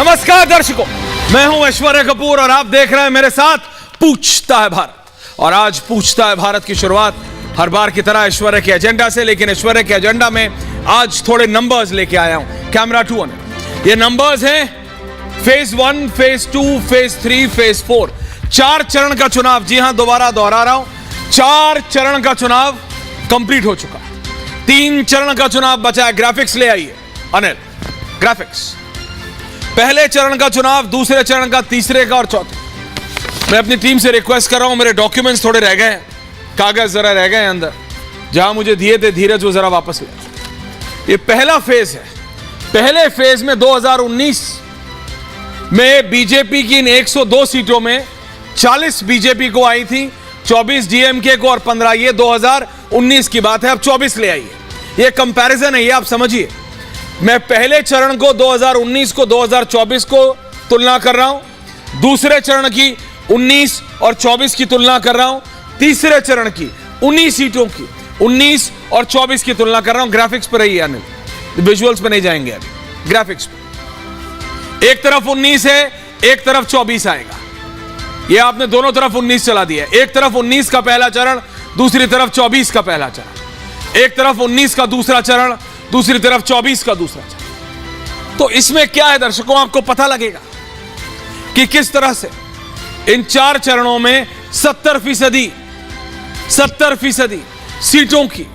नमस्कार दर्शकों, मैं हूं ऐश्वर्य कपूर और आप देख रहे हैं मेरे साथ पूछता है भारत। और आज पूछता है भारत की शुरुआत हर बार की तरह ऐश्वर्य के एजेंडा से, लेकिन ऐश्वर्य के एजेंडा में आज थोड़े नंबर्स लेके आया हूं। Camera 2 on. ये नंबर्स हैं फेज 1, फेज 2, फेज 3, फेज 4। 4 चरण का चुनाव। जी हां, दोबारा दोहरा रहा हूं, 4 चरण का चुनाव कंप्लीट हो चुका है। 3 चरण का चुनाव बचा है। ग्राफिक्स ले आइए अनिल, ग्राफिक्स। पहले चरण का चुनाव, दूसरे चरण का, तीसरे का और चौथे। मैं अपनी टीम से रिक्वेस्ट कर रहा हूं, मेरे डॉक्यूमेंट्स थोड़े रह गए हैं, कागज जरा रह गए हैं अंदर, जहां मुझे दिए थे धीरज वो जरा वापस ले। ये पहला फेज है। पहले फेज में 2019 में बीजेपी की इन 102 सीटों में 40 बीजेपी को आई थी, 24 डीएमके को और 15 ये 2019 की बात है। अब 24 ले आइए। ये कंपैरिजन है, ये आप समझिए। मैं पहले चरण को 2019 को 2024 को तुलना कर रहा हूं, दूसरे चरण की 19 और 24 की तुलना कर रहा हूं, तीसरे चरण की 19 सीटों की 19 और 24 की तुलना कर रहा हूं। ग्राफिक्स पर रहिए अनिल, विजुअल्स पे नहीं जाएंगे अभी, ग्राफिक्स पे। एक तरफ 19 है, एक तरफ 24 आएगा। ये आपने दोनों तरफ 19 चला दिया। एक तरफ 19 का पहला चरण, दूसरी तरफ 24 का पहला चरण। एक तरफ 19 का दूसरा चरण, दूसरी तरफ 24 का दूसरा चरण। तो इसमें क्या है दर्शकों, आपको पता लगेगा कि किस तरह से इन 4 चरणों में 70% सीटों की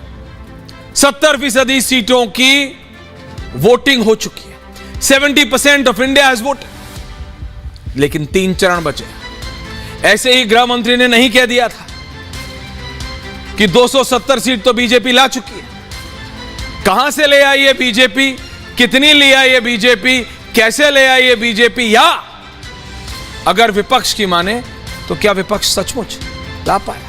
70% सीटों की वोटिंग हो चुकी है। 70% ऑफ इंडिया हैज वोटेड। लेकिन 3 चरण बचे। ऐसे ही गृह मंत्री ने नहीं कह दिया था कि 270 सीट तो बीजेपी ला चुकी है। कहां से ले आई है बीजेपी, कितनी ले आई है बीजेपी, कैसे ले आई है बीजेपी, या अगर विपक्ष की माने तो क्या विपक्ष सचमुच ला पाया?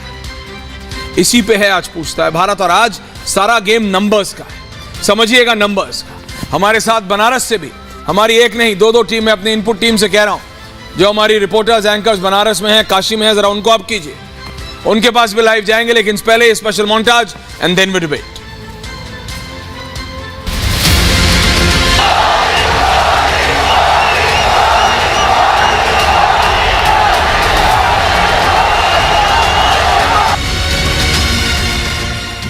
इसी पे है आज पूछता है भारत। और आज सारा गेम नंबर्स का है, समझिएगा, नंबर्स का। हमारे साथ बनारस से भी हमारी एक नहीं 2-2 टीम है। अपनी इनपुट टीम से कह रहा हूं, जो हमारी रिपोर्टर्स एंकर्स बनारस में हैं, काशी में है, जरा उनको आप कीजिए, उनके पास भी लाइव जाएंगे। लेकिन पहले special montage and then we debate.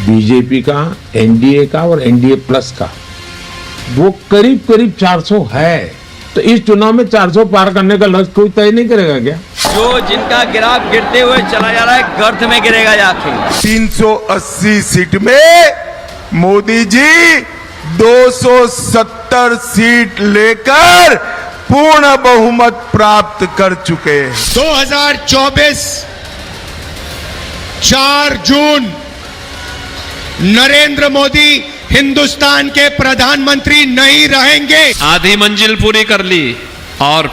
BJP का, एनडीए का और एनडीए प्लस का वो करीब 400 है। तो इस चुनाव में 400 पार करने का लक्ष्य कोई तय नहीं करेगा क्या? जो जिनका ग्राफ गिरते हुए चला जा रहा है, गर्त में गिरेगा जाके। 380 सीट में मोदी जी 270 सीट लेकर पूर्ण बहुमत प्राप्त कर चुके हैं। 2024 4 जून नरेंद्र मोदी हिंदुस्तान के प्रधानमंत्री नहीं रहेंगे। आधी मंजिल पूरी कर ली और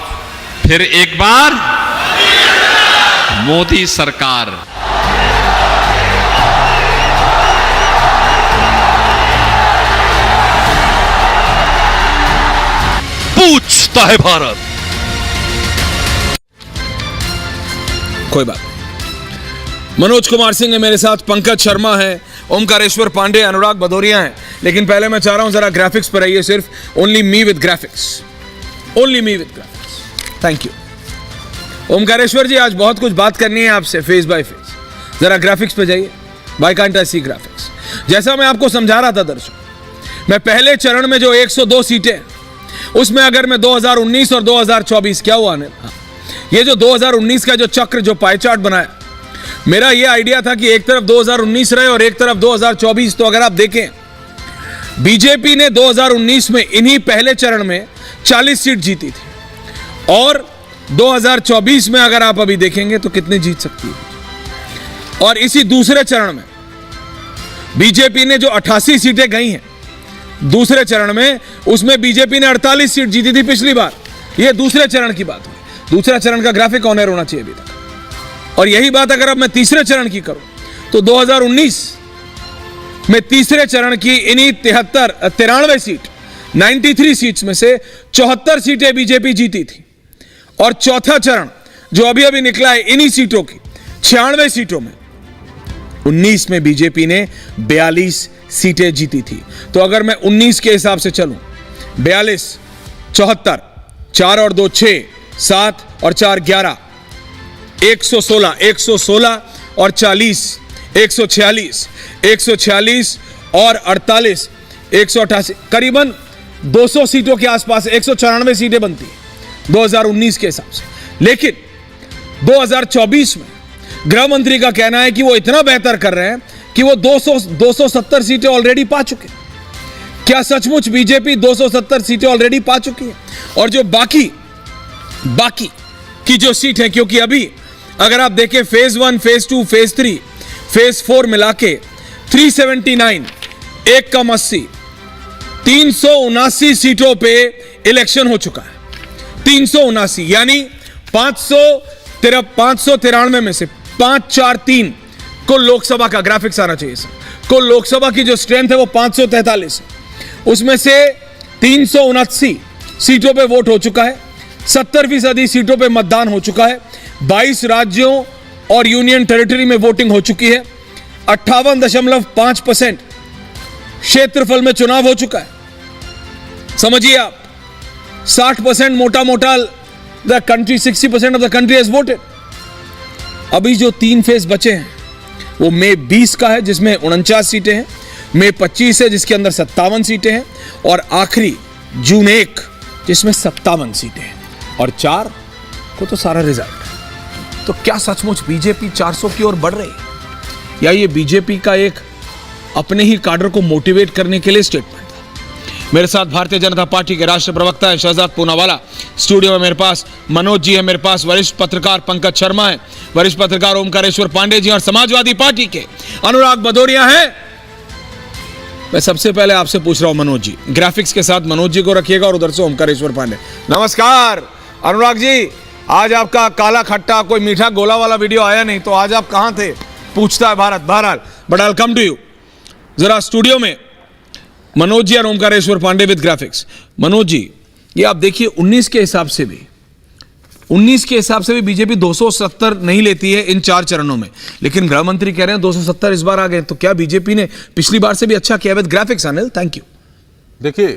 फिर एक बार मोदी सरकार। पूछता है भारत। कोई बात नहीं। मनोज कुमार सिंह है मेरे साथ, पंकज शर्मा है, ओमकारेश्वर पांडे, अनुराग भदौरिया हैं। लेकिन पहले मैं चाह रहा हूं जरा ग्राफिक्स पर आइए, सिर्फ only me with graphics, only me with graphics. Thank you Omkareshwar ji, आज बहुत कुछ बात करनी है आपसे फेज बाय फेज। जरा ग्राफिक्स पे जाइए। Why can't I see graphics? जैसा मैं आपको समझा रहा था दर्शकों, मैं पहले चरण में जो 102 सीटें, उसमें अगर मैं 2019 और 2024 क्या हुआ ने, ये जो 2019 का जो चक्र, जो पाई चार्ट बनाया, मेरा ये आइडिया था कि एक तरफ 2019 रहे और एक तरफ 2024। तो अगर आप देखें, बीजेपी ने 2019 में इन्हीं पहले चरण में 40 सीट जीती थी, और 2024 में अगर आप अभी देखेंगे तो कितने जीत सकती है। और इसी दूसरे चरण में बीजेपी ने जो 88 सीटें गई हैं दूसरे चरण में, उसमें बीजेपी ने 48 सीट जीती थी पिछली बार। यह दूसरे चरण की बात हुई। दूसरा चरण का ग्राफिक ऑनर होना चाहिए अभी तक। और यही बात अगर अब मैं तीसरे चरण की करूं तो 2019 में तीसरे चरण की इन्हीं 93 सीट, 93 सीट्स में से 74 सीटें बीजेपी जीती थी। और चौथा चरण जो अभी अभी निकला है, इन्हीं सीटों की 96 सीटों में 19 में बीजेपी ने 42 सीटें जीती थी। तो अगर मैं 19 के हिसाब से चलूं, 42, 74, 4 और 2 6, 7 और 4 11, 116 और 40, 146, 146 और 48, 188, करीबन 200 सीटों के आसपास 194 सीटें बनती है 2019 के हिसाब से। लेकिन 2024 में गृह मंत्री का कहना है कि वो इतना बेहतर कर रहे हैं कि वो 270 सीटें ऑलरेडी पा चुके हैं। क्या सचमुच बीजेपी 270 सीटें ऑलरेडी पा चुकी है? और जो बाकी की जो सीट है, क्योंकि अभी अगर आप देखें फेज 1, फेज 2, फेज 3, फेज 4 मिला के 379, 1 कम 80, 379 सीटों पे इलेक्शन हो चुका है। 379 यानी 593 में से 543 को लोकसभा का ग्राफिक्स आना चाहिए सर। को लोकसभा की जो स्ट्रेंथ है वो 543 है, उसमें से 379 सीटों पे वोट हो चुका है, 70% सीटों पे मतदान हो चुका है, 22 राज्यों और यूनियन टेरिटरी में वोटिंग हो चुकी है, 58.5% क्षेत्रफल में चुनाव हो चुका है। समझिए आप, 60% मोटा the country, 60% of the country has voted. अभी जो 3 फेज बचे हैं वो मई 20 का है जिसमें 49 सीटें हैं, मई 25 है जिसके अंदर 57 सीटें हैं, और आखिरी जून 1 जिसमें 57 सीटें हैं, और 4 को तो सारा रिजल्ट। तो क्या सचमुच बीजेपी 400 की ओर बढ़ रही है, या ये बीजेपी का एक अपने ही काडर को मोटिवेट करने के लिए स्टेटमेंट था? मेरे साथ भारतीय जनता पार्टी के राष्ट्रीय प्रवक्ता है शहजाद पूनावाला, स्टूडियो में मेरे पास मनोज जी है, मेरे पास वरिष्ठ पत्रकार पंकज शर्मा है, वरिष्ठ पत्रकार ओमकारेश्वर पांडे जी, और समाजवादी पार्टी के अनुराग भदौरिया हैं। मैं सबसे पहले आपसे पूछ रहा हूं मनोज जी, ग्राफिक्स के साथ मनोज जी को रखिएगा और उधर से ओमकारेश्वर पांडे। नमस्कार अनुराग जी, आज आपका काला खट्टा कोई मीठा गोला वाला वीडियो आया नहीं, तो आज आप कहां थे? पूछता है भारत। बहरहाल but I will come to you. जरा स्टूडियो में मनोज जी और ओमकारेश्वर पांडे विद ग्राफिक्स। मनोज जी, ये आप देखिए 19 के हिसाब से भी बीजेपी 270 नहीं लेती है इन 4 चरणों में, लेकिन गृह मंत्री कह रहे हैं 270 इस बार आ गए। तो क्या बीजेपी ने पिछली बार से भी अच्छा किया? With graphics Anil, thank you. देखिए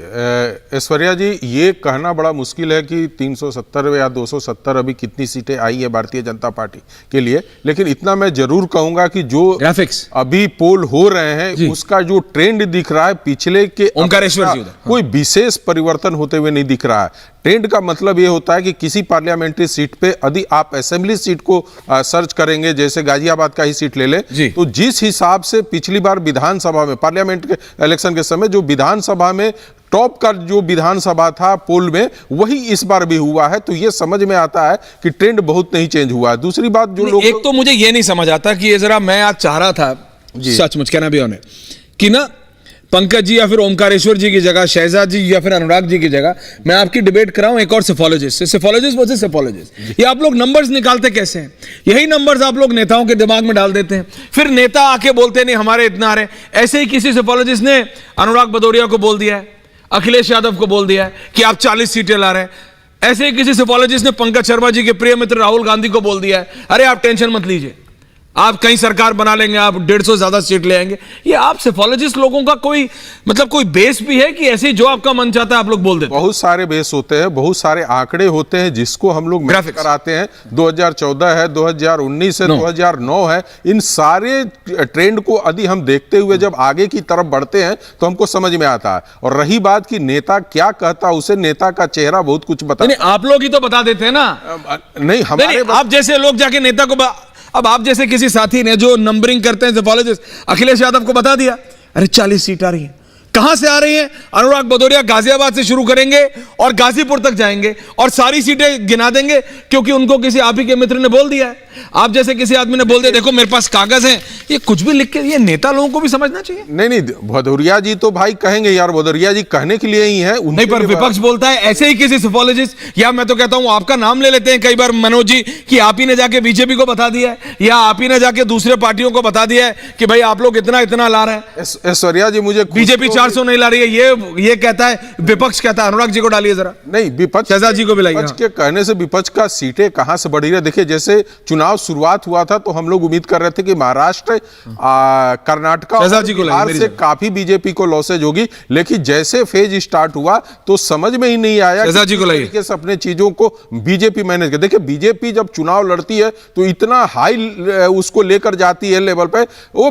ऐश्वर्या जी, ये कहना बड़ा मुश्किल है कि 370 या 270 अभी कितनी सीटें आई है भारतीय जनता पार्टी के लिए, लेकिन इतना मैं जरूर कहूंगा कि जो ग्राफिक्स अभी पोल हो रहे हैं उसका जो ट्रेंड दिख रहा है पिछले के ओमकारेश्वर जी, कोई विशेष परिवर्तन होते हुए नहीं दिख रहा है। ट्रेंड का मतलब ये होता है कि किसी पार्लियामेंट्री सीट पे यदि आप असेंबली सीट को सर्च करेंगे, जैसे गाजियाबाद का ही सीट ले लें, तो जिस हिसाब से पिछली बार विधानसभा में पार्लियामेंट के इलेक्शन के समय जो विधानसभा में टॉप का जो विधानसभा था पोल में, वही इस बार भी हुआ है। तो ये समझ में आता है कि ट्रेंड बहुत नहीं चेंज हुआ है। दूसरी बात जो लोग, एक तो मुझे ये नहीं समझ आता कि ये जरा, मैं आज चाह रहा था सचमुच कहना भी होने कि ना पंकज जी या फिर ओमकारेश्वर जी की जगह, शहजाद जी या फिर अनुराग जी की जगह मैं आपकी डिबेट कराऊं एक और सेफोलॉजिस्ट से। सेफोलॉजिस्ट वर्सेस सेफोलॉजिस्ट, ये आप लोग नंबर्स निकालते कैसे हैं? यही नंबर्स आप लोग नेताओं के दिमाग में डाल देते हैं, फिर नेता आके बोलते नहीं हमारे इतना आ रहे। ऐसे ही किसी सेफोलॉजिस्ट ने अनुराग भदौरिया को बोल दिया है, अखिलेश यादव को बोल दिया है कि आप 40 सीटें ला रहे हैं। ऐसे ही किसी सेफोलॉजिस्ट ने पंकज शर्मा जी के प्रिय मित्र राहुल गांधी को बोल दिया है, अरे आप टेंशन मत लीजिए, आप कहीं सरकार बना लेंगे, आप 150 ज्यादा सीट ले आएंगे। ये आप सेफोलॉजिस्ट लोगों का कोई मतलब कोई बेस भी है कि ऐसे ही जो आपका मन चाहता है आप लोग बोल देते हैं? बहुत सारे बेस होते हैं, बहुत सारे आंकड़े होते हैं जिसको हम लोग मैच कराते हैं। 2014 है, 2019 है, 2009 है, इन सारे ट्रेंड को यदि हम देखते हुए जब आगे की तरफ बढ़ते हैं तो हमको समझ में आता है। और रही बात कि नेता क्या कहता, उसे नेता का चेहरा बहुत कुछ बताता है। आप लोग ही तो बता देते हैं ना। नहीं, हमारे आप जैसे लोग जाके नेता को अब आप जैसे किसी साथी ने जो नंबरिंग करते हैं सेफोलॉजिस्ट, अखिलेश यादव को बता दिया अरे 40 सीट आ रही है। कहां से आ रही हैं? अनुराग भदौरिया गाजियाबाद से शुरू करेंगे और गाजीपुर तक जाएंगे और सारी सीटें गिना देंगे क्योंकि उनको किसी आप ही के मित्र ने बोल दिया है। आप जैसे किसी आदमी ने बोल दिया देखो मेरे पास कागज हैं, ये कुछ भी लिख के, ये नेता लोगों को भी समझना चाहिए। नहीं, भदौरिया जी तो भाई कहेंगे यार, भदौरिया जी कहने के लिए ही है। नहीं, पर विपक्ष बोलता है ऐसे ही किसी सेफोलॉजिस्ट, या मैं तो कहता हूं आपका नाम ले लेते हैं कई बार मनोज जी कि आप ही ने जाके बीजेपी को बता दिया है या आप ही ने जाके दूसरे पार्टियों को बता दिया है कि भाई आप लोग इतना इतना ला रहे हैं। ऐश्वर्या जी, मुझे बीजेपी 400 नहीं ला रही है, ये कहता है विपक्ष कहता है। अनुराग जी को डालिए जरा। नहीं, विपक्ष शहजाद जी को भी लाइए। विपक्ष के कहने से विपक्ष का सीटें कहां से बढ़ी रही। देखिए, जैसे चुनाव शुरुआत हुआ था तो हम लोग उम्मीद कर रहे थे कि महाराष्ट्र, कर्नाटक और बिहार से काफी बीजेपी को लॉसेज होगी, लेकिन जैसे फेज स्टार्ट हुआ तो समझ में ही नहीं आया कि किस तरीके से अपने चीजों को बीजेपी मैनेज कर। देखिए, बीजेपी जब चुनाव लड़ती है तो इतना हाई उसको लेकर जाती है लेवल पे। वो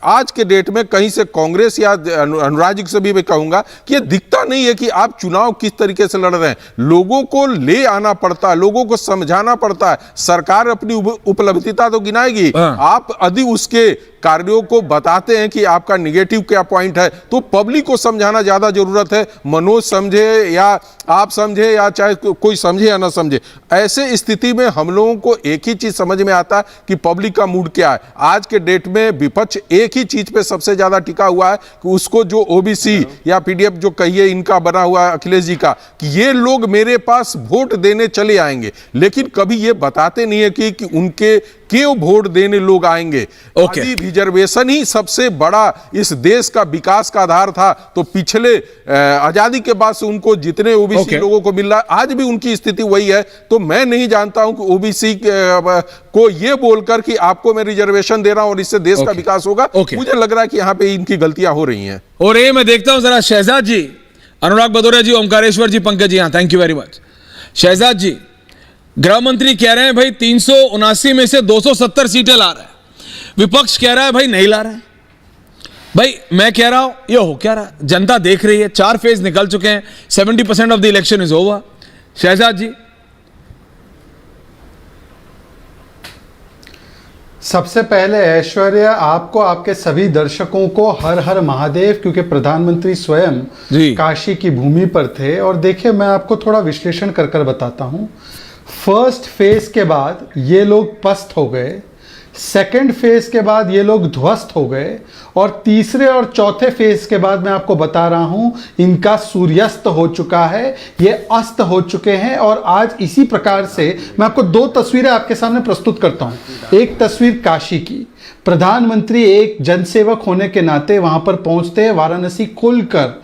आज के डेट में कहीं से कांग्रेस या अनुराग जी से भी मैं कहूंगा कि ये दिखता नहीं है कि आप चुनाव किस तरीके से लड़ रहे हैं। लोगों को ले आना पड़ता है, लोगों को समझाना पड़ता है। सरकार अपनी उपलब्धिता तो गिनाएगी, आप यदि उसके कार्यों को बताते हैं कि आपका निगेटिव क्या पॉइंट है तो पब्लिक को समझाना ज्यादा जरूरत है। मनोज समझे या आप समझे या चाहे कोई समझे या ना समझे, ऐसे स्थिति में हम लोगों को एक ही चीज समझ में आता है कि पब्लिक का मूड क्या है। आज के डेट में विपक्ष एक ही चीज पे सबसे ज्यादा टिका हुआ है कि उसको जो ओबीसी या पीडीएफ जो कहिए इनका बना हुआ है अखिलेश जी का, कि ये लोग मेरे पास वोट देने चले आएंगे, लेकिन कभी ये बताते नहीं है कि उनके क्यों वोट देने लोग आएंगे। यदि रिजर्वेशन ही सबसे बड़ा इस देश का विकास का आधार था तो पिछले आजादी के बाद से उनको जितने ओबीसी लोगों को मिल रहा है, आज भी उनकी स्थिति वही है। तो मैं नहीं जानता हूं कि ओबीसी को ये बोलकर कि आपको मैं रिजर्वेशन दे रहा हूं और इससे देश का विकास होगा, मुझे लग रहा है कि यहां पे इनकी गलतियां हो रही हैं। और ये मैं देखता हूं जरा Shahzad ji, Anurag Bhadauria ji, Omkareshwar ji, Pankaj ji, thank you very much. Shahzad ji, गृह मंत्री कह रहे हैं भाई 379 में से 270 सीटें ला रहा है, विपक्ष कह रहा है भाई नहीं ला रहा है। भाई मैं कह रहा हूं ये हो क्या रहा है, जनता देख रही है, 4 फेज निकल चुके हैं, 70% off the election is over. Shahzad ji, सबसे पहले ऐश्वर्या आपको, आपके सभी दर्शकों को हर हर महादेव, क्योंकि प्रधानमंत्री स्वयं काशी की भूमि पर थे। और देखिए, मैं आपको थोड़ा विश्लेषण कर कर बताता हूं। फर्स्ट फेज के बाद ये लोग पस्त हो गए, सेकंड फेज के बाद ये लोग ध्वस्त हो गए, और तीसरे और चौथे फेज के बाद मैं आपको बता रहा हूं इनका सूर्यास्त हो चुका है, ये अस्त हो चुके हैं। और आज इसी प्रकार से मैं आपको 2 तस्वीरें आपके सामने प्रस्तुत करता हूं। एक तस्वीर काशी की, प्रधानमंत्री एक जनसेवक होने के नाते वहां पर पहुंचते हैं, वाराणसी खुलकर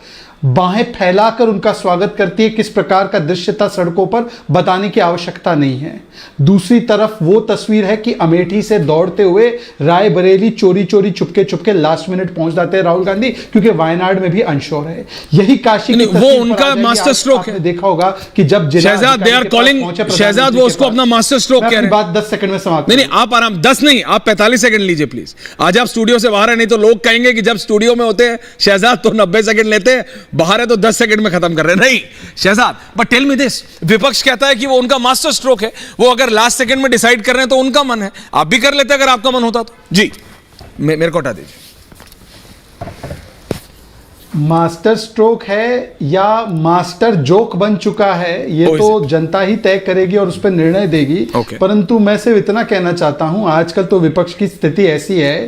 बाहें फैलाकर उनका स्वागत करती है। किस प्रकार का दृश्य था सड़कों पर बताने की आवश्यकता नहीं है। दूसरी तरफ वो तस्वीर है कि अमेठी से दौड़ते हुए रायबरेली चोरी चोरी चुपके चुपके लास्ट मिनट पहुंच जाते हैं राहुल गांधी, क्योंकि वायनाड में भी अंशोर है। यही काशी की वो उनका मास्टर स्ट्रोक है। देखा होगा कि जब Shehzad they are calling, Shehzad वो उसको अपना मास्टर स्ट्रोक कह रहे हैं। बात 10 सेकंड में समाप्त। नहीं, आप आराम, 10 नहीं, आप 45 सेकंड लीजिए प्लीज। आज आप स्टूडियो से बाहर है, नहीं तो लोग कहेंगे कि जब स्टूडियो में होते हैं शहजाद तो 90 सेकंड लेते हैं, बाहर है तो 10 सेकंड में खत्म कर रहे हैं। नहीं Shehzad, but tell me this, विपक्ष कहता है कि वो उनका मास्टर स्ट्रोक है, वो अगर लास्ट सेकंड में डिसाइड कर रहे हैं तो उनका मन है, आप भी कर लेते अगर आपका मन होता तो। जी मेरे को हटा दीजिए। मास्टर स्ट्रोक है या मास्टर जोक बन चुका है, ये तो जनता ही तय करेगी और उस पर निर्णय देगी। परंतु मैं सिर्फ इतना कहना चाहता हूं, आजकल तो विपक्ष की स्थिति ऐसी है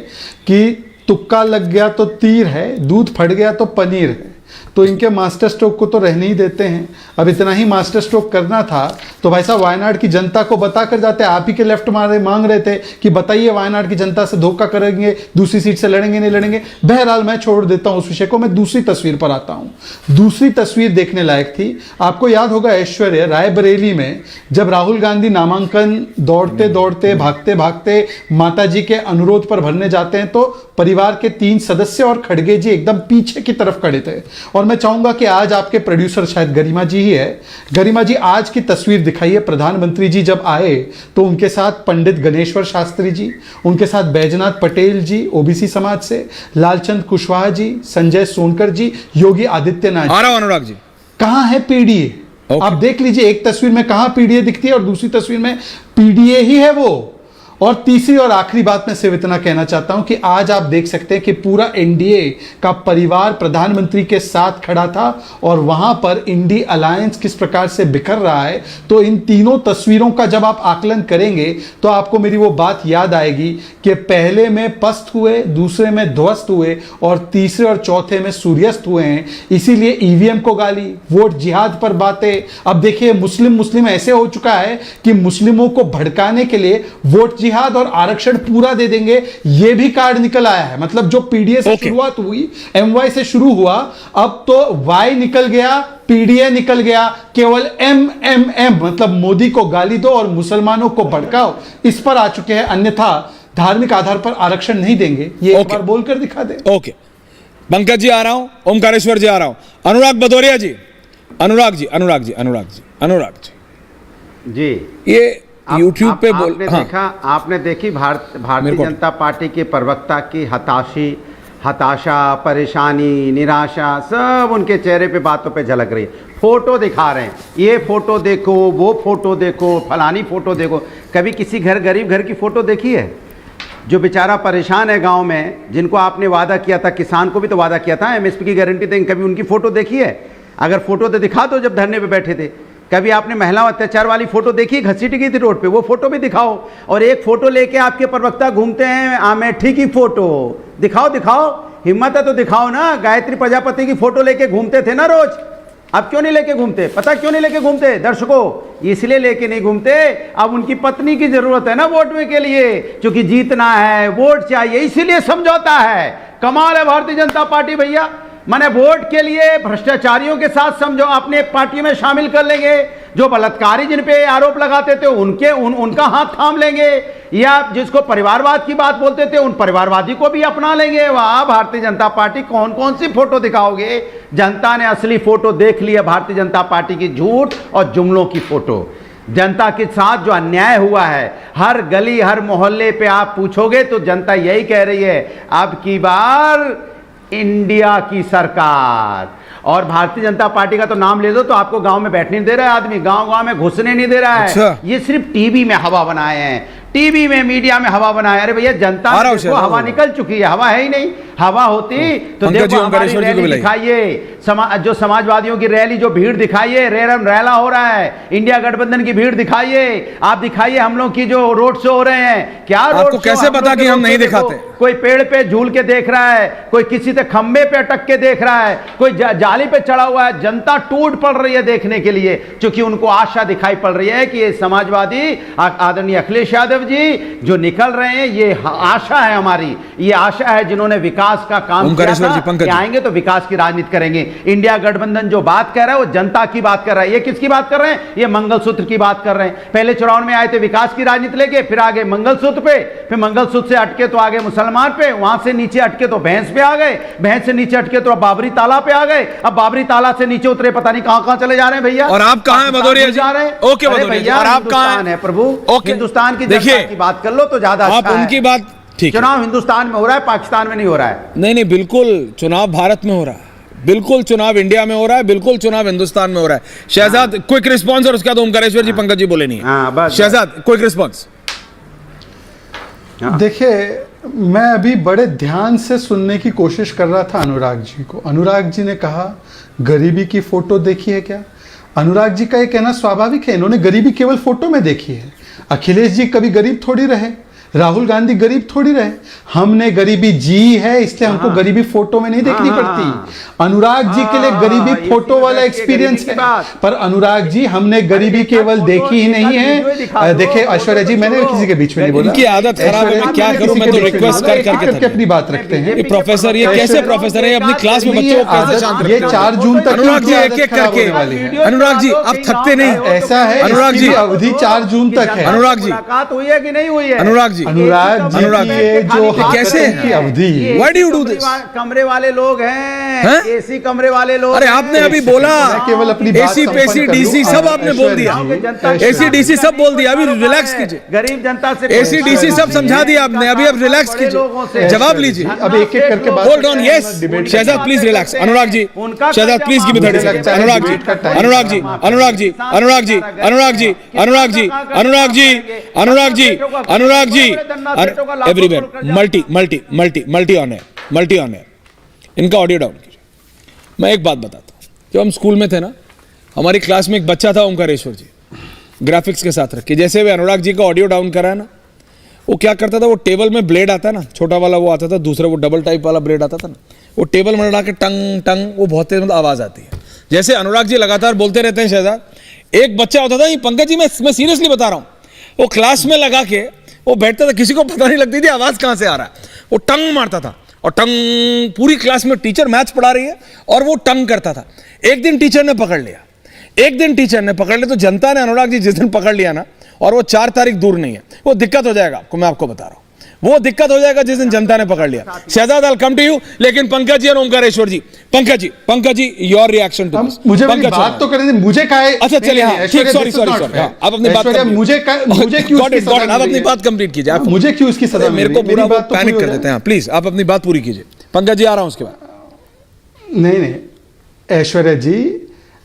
कि तुक्का लग गया तो तीर है, दूध फट गया तो पनीर है। तो इनके मास्टर स्ट्रोक को तो रहने ही देते हैं। अब इतना ही मास्टर स्ट्रोक करना था तो भाई साहब वायनाड की जनता को बता कर जाते। आप ही के लेफ्ट मांग रहे थे कि बताइए वायनाड की जनता से धोखा करेंगे, दूसरी सीट से लड़ेंगे नहीं लड़ेंगे। बहरहाल मैं छोड़ देता हूं उस विषय को, मैं दूसरी तस्वीर पर आता हूं। दूसरी तस्वीर देखने लायक थी। आपको याद होगा ऐश्वर्या, रायबरेली में जब राहुल गांधी नामांकन दौड़ते दौड़ते भागते भागते माता जी के अनुरोध पर भरने जाते हैं तो परिवार के 3 सदस्य और खड़गे जी एकदम पीछे की तरफ खड़े थे। और मैं चाहूंगा कि आज आपके प्रोड्यूसर शायद गरिमा जी ही है, गरिमा जी आज की तस्वीर दिखाइए। प्रधानमंत्री जी जब आए तो उनके साथ पंडित गणेश्वर शास्त्री जी, उनके साथ बैजनाथ पटेल जी ओबीसी समाज से, लालचंद कुशवाहा जी, संजय सोनकर जी, योगी आदित्यनाथ जी। आ रहा हूं अनुराग जी, कहां है पीडीए? आप देख लीजिए, एक तस्वीर में कहां पीडीए दिखती है और दूसरी तस्वीर में पीडीए ही है वो। और तीसरी और आखिरी बात मैं सिर्फ इतना कहना चाहता हूं कि आज आप देख सकते हैं कि पूरा एनडीए का परिवार प्रधानमंत्री के साथ खड़ा था और वहां पर इंडी अलायंस किस प्रकार से बिखर रहा है। तो इन तीनों तस्वीरों का जब आप आकलन करेंगे तो आपको मेरी वो बात याद आएगी कि पहले में पस्त हुए, दूसरे में ध्वस्त हुए और तीसरे और चौथे में सूर्यास्त हुए हैं। इसीलिए ईवीएम को गाली, वोट जिहाद पर बातें। अब देखिए मुस्लिम ऐसे हो चुका है कि मुस्लिमों को भड़काने के लिए वोट जिहाद और आरक्षण पूरा दे देंगे, ये भी कार्ड निकल आया है। मतलब जो पीडीए से शुरुआत हुई, एमवाई से शुरू हुआ, अब तो वाई निकल गया, पीडीए निकल गया, केवल एमएमएम मतलब मोदी को गाली दो और मुसलमानों को भड़काओ, इस पर आ चुके हैं। अन्यथा धार्मिक आधार पर आरक्षण नहीं देंगे, ये एक बार बोलकर दिखा दे। ओके, पंकज जी आ रहा हूं, ओमकारेश्वर जी आ रहा हूं, अनुराग भदौरिया जी, अनुराग जी जी, ये YouTube पे बोल, आपने हाँ, देखा, आपने देखी भारतीय जनता पार्टी के प्रवक्ता की हताशा, परेशानी, निराशा सब उनके चेहरे पे, बातों पे झलक रही है। फोटो दिखा रहे हैं, ये फोटो देखो, वो फोटो देखो, फलानी फोटो देखो। कभी किसी गरीब घर की फोटो देखी है? जो बेचारा परेशान है गांव में, जिनको आपने वादा किया था, किसान को भी तो वादा किया था एमएसपी की गारंटी देंगे, कभी उनकी फोटो देखी है? अगर फोटो तो दिखा दो जब धरने पे बैठे थे। कभी आपने महिला अत्याचार वाली फोटो देखी, घसीटी गई थी रोड पे, वो फोटो भी दिखाओ। और एक फोटो लेके आपके प्रवक्ता घूमते हैं, अमेठी की फोटो दिखाओ, हिम्मत है तो दिखाओ ना। गायत्री प्रजापति की फोटो लेके घूमते थे ना रोज, अब क्यों नहीं लेके घूमते? पता क्यों नहीं लेके घूमते दर्शकों? इसलिए लेके नहीं घूमते, अब उनकी पत्नी की जरूरत है ना वोट में के लिए, क्योंकि जीतना है, वोट चाहिए, इसीलिए समझौता है। कमाल है भारतीय जनता पार्टी भैया, माने वोट के लिए भ्रष्टाचारियों के साथ समझो, अपने पार्टी में शामिल कर लेंगे। जो बलात्कारी जिन पे आरोप लगाते थे उनका हाथ थाम लेंगे, या जिसको परिवारवाद की बात बोलते थे उन परिवारवादी को भी अपना लेंगे। वाह भारतीय जनता पार्टी, कौन कौन सी फोटो दिखाओगे? जनता ने असली फोटो देख ली है, भारतीय जनता पार्टी की झूठ और जुमलों की फोटो। जनता के साथ जो अन्याय हुआ है, हर गली हर मोहल्ले पे आप पूछोगे तो जनता यही कह रही है, अब की बार इंडिया की सरकार। और भारतीय जनता पार्टी का तो नाम ले दो तो आपको गांव में बैठने नहीं दे रहा है आदमी, गांव में घुसने नहीं दे रहा है। अच्छा। ये सिर्फ टीवी में हवा बनाए हैं, टीवी में मीडिया में हवा बनाए। अरे भैया जनता को हवा निकल चुकी है, हवा है ही नहीं। हवा होती तो देखो हमारी रैली दिखाइए, जो समाजवादियों की रैली, जो भीड़ दिखाइए, रैला हो रहा है, इंडिया गठबंधन की भीड़ दिखाइए, आप दिखाइए हम लोग की जो रोड शो हो रहे हैं। क्या आपको कैसे पता कि हम नहीं दिखाते? कोई पेड़ पे झूल के देख रहा है, कोई किसी से खंबे पे अटक के देख रहा है, कोई जाली पे चढ़ा हुआ है। जनता टूट पड़ रही है देखने के लिए, क्योंकि उनको आशा दिखाई पड़ रही है कि ये समाजवादी आदरणीय अखिलेश यादव जी जो निकल रहे हैं, ये आशा है हमारी, ये आशा है जिन्होंने विकास का काम किया था कि आएंगे तो विकास की राजनीति करेंगे। इंडिया गठबंधन जो बात कर रहा है वो जनता की बात कर रहा है। ये किसकी बात कर रहे हैं? ये मंगलसूत्र की बात कर रहे हैं। पहले चुनाव में आए थे विकास की राजनीति लेके, फिर आगे मंगलसूत्र पे, फिर मंगलसूत्र से अटके तो आगे मुसलमान पे, वहां से नीचे अटके तो भैंस पे आ गए, भैंस से नीचे अटके तो बाबरी ताला पे आ गए, अब बाबरी ताला से नीचे उतरे पता नहीं कहां चले जा रहे हैं भैया। और आप कहां हैं भदौरिया जी? जा रहे हैं। ओके भदौरिया जी, और आप कहां हैं प्रभु? हिंदुस्तान की जनता की बात कर लो तो ज्यादा आप उनकी बात, ठीक। चुनाव हिंदुस्तान में हो रहा है, पाकिस्तान में नहीं हो रहा है। नहीं, बिल्कुल चुनाव भारत में हो रहा है, बिल्कुल चुनाव इंडिया में हो रहा है, बिल्कुल चुनाव हिंदुस्तान में हो रहा है। शहजाद क्विक रिस्पांस, और उसका तो ओमकारेश्वर जी, पंकज जी बोले नहीं है। Shehzad quick response. देखिए, मैं अभी बड़े ध्यान से सुनने की कोशिश कर रहा था अनुराग जी को। अनुराग जी ने कहा गरीबी की फोटो देखी है क्या? अनुराग जी का ये कहना स्वाभाविक है, इन्होंने गरीबी केवल फोटो में देखी है। अखिलेश जी कभी गरीब थोड़ी रहे, राहुल गांधी गरीब थोड़ी रहे। हमने गरीबी जी है, इसलिए हमको गरीबी फोटो में नहीं देखनी पड़ती। अनुराग जी के लिए गरीबी फोटो वाला एक्सपीरियंस है, पर अनुराग जी हमने गरीबी केवल देखी ही नहीं है। देखिए ऐश्वर्या जी, मैंने किसी के बीच में नहीं बोला, इनकी आदत खराब है, मैं क्या करूं, मैं तो रिक्वेस्ट करके अपनी बात रखते हैं। प्रोफेसर, ये कैसे प्रोफेसर है? अपनी क्लास में बच्चों को कैसे शांत रखते हैं? ये 4 जून तक अनुराग जी एक एक करके, अनुराग जी आप थकते नहीं? ऐसा है, अनुराग जी अवधि 4 जून तक है। अनुराग जी मुलाकात हुई है कि नहीं हुई है? अनुराग जी, अनुराग जी ये जो कैसे की अवधि, Why do you do this? कमरे वाले लोग हैं, एसी कमरे वाले लोग। अरे आपने अभी बोला केवल अपनी एसी पेसी डीसी सब आपने बोल दिया, एसी डीसी सब बोल दिया। अभी रिलैक्स कीजिए, गरीब जनता से एसी डीसी सब समझा दिया आपने, अभी अब रिलैक्स कीजिए, जवाब लीजिए। अब एक एक करके बात। Hold on, yes Shehzad please relax. Anurag ji, Shehzad please give me 30 seconds. Anurag ji, Anurag ji, Anurag ji, Anurag ji, Anurag ji, Anurag ji, Anurag ji, Anurag ji, Anurag ji, everywhere multi on है। इनका ऑडियो डाउन कीजिए। मैं एक बात बताता हूँ, जब हम स्कूल में थे ना, हमारी क्लास में एक बच्चा था ओमकारेश्वर जी, ग्राफिक्स के साथ रखे, जैसे वे अनुराग जी का ऑडियो डाउन करा ना, वो क्या करता था, वो टेबल में ब्लेड आता ना, छोटा वाला वो आता था, दूसरा वो डबल टाइप वाला ब्लेड आता था ना, वो टेबल में लगा के टंग टंग, वो बहुत तेज मतलब आवाज आती है। जैसे अनुराग जी लगातार बोलते रहते हैं शहजाद, एक बच्चा होता था, ये पंकज जी मैं सीरियसली बता रहा हूँ, वो क्लास में लगा के वो बैठता था, किसी को पता नहीं लगती थी आवाज कहां से आ रहा है, वो टंग मारता था और टंग, पूरी क्लास में टीचर मैथ्स पढ़ा रही है और वो टंग करता था। एक दिन टीचर ने पकड़ लिया, तो जनता ने, अनुराग जी, जिस दिन पकड़ लिया ना, और वो 4 तारीख दूर नहीं है, वो दिक्कत हो जाएगा आपको, मैं आपको बता रहा हूं, वो दिक्कत हो जाएगा जिस दिन जनता ने पकड़ लिया। शहजाद, आई कम टू यू, लेकिन पंकज जी और ओमकारेश्वर जी, पंकज जी योर रिएक्शन टू दिस। मुझे बात तो करने दीजिए, मुझे काहे, अच्छा चलिए, हाँ ठीक, सॉरी आप अपनी बात, मुझे क्यों आप अपनी बात कंप्लीट कीजिए। मुझे क्यों इसकी सजा, मेरे को पूरा पैनिक कर देते हैं, प्लीज आप अपनी बात पूरी कीजिए। पंकज जी आ रहा हूं उसके बाद। नहीं,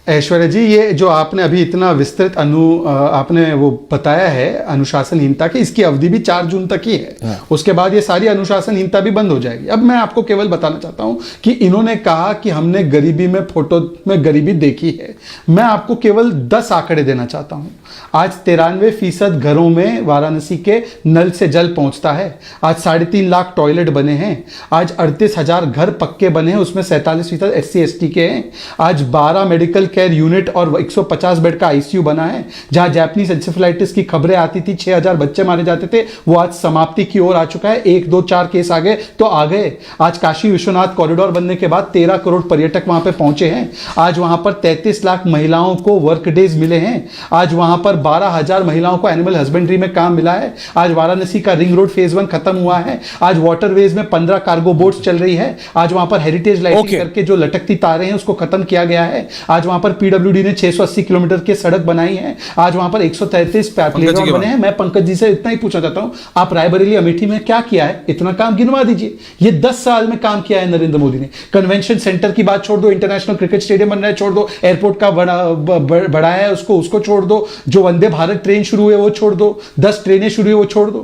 ऐश्वर्या जी, ये जो आपने अभी इतना विस्तृत आपने वो बताया है अनुशासनहीनता की, इसकी अवधि भी 4 जून तक ही है। हाँ। उसके बाद ये सारी अनुशासनहीनता भी बंद हो जाएगी। अब मैं आपको केवल बताना चाहता हूं कि इन्होंने कहा कि हमने गरीबी में, फोटो में गरीबी देखी है। मैं आपको केवल 10 आंकड़े देना चाहता हूं। आज 93% घरों में वाराणसी के नल से जल पहुंचता है। आज 3.5 लाख टॉयलेट बने हैं। आज 38,000 घर पक्के बने हैं, उसमें 47% SC/ST के हैं। आज 12 मेडिकल केयर यूनिट और 150 बेड का ICU बना है। जहां जैपनीज एन्सेफेलाइटिस की खबरें आती थी, 6,000 बच्चे मारे जाते थे, वो आज समाप्ति की ओर आ चुका है। 1, 2, 4 केस आ गए तो आ गए। आज काशी विश्वनाथ कॉरिडोर बनने के बाद 13 करोड़ पर्यटक वहां पर पहुंचे हैं। आज वहां पर 33 लाख महिलाओं को वर्क डेज मिले हैं। आज वहां पर 12,000 महिलाओं को एनिमल हस्बेंड्री में काम मिला है। आज वाराणसी का रिंग रोड फेज 1 खत्म हुआ है। आज वाटरवेज में 15 कार्गो बोट्स चल रही है। आज वहां पर हेरिटेज लाइटिंग करके जो लटकती तारें हैं उसको खत्म किया गया है। आज वहां पर PWD ने 680 किलोमीटर की सड़क बनाई है। आज वहां पर 133 प्लेग्राउंड बने हैं। मैं पंकज जी से इतना ही पूछना चाहता हूं, आप रायबरेली अमेठी में क्या किया है? इतना काम गिनवा दीजिए। ये 10 साल में काम किया है नरेंद्र मोदी ने। कन्वेंशन सेंटर की बात छोड़ दो, इंटरनेशनल क्रिकेट स्टेडियम बन रहा है छोड़ दो, एयरपोर्ट का बढ़ाया है उसको छोड़ दो, जो वंदे भारत ट्रेन शुरू हुए वो छोड़ दो, 10 ट्रेनें शुरू हुई वो छोड़ दो।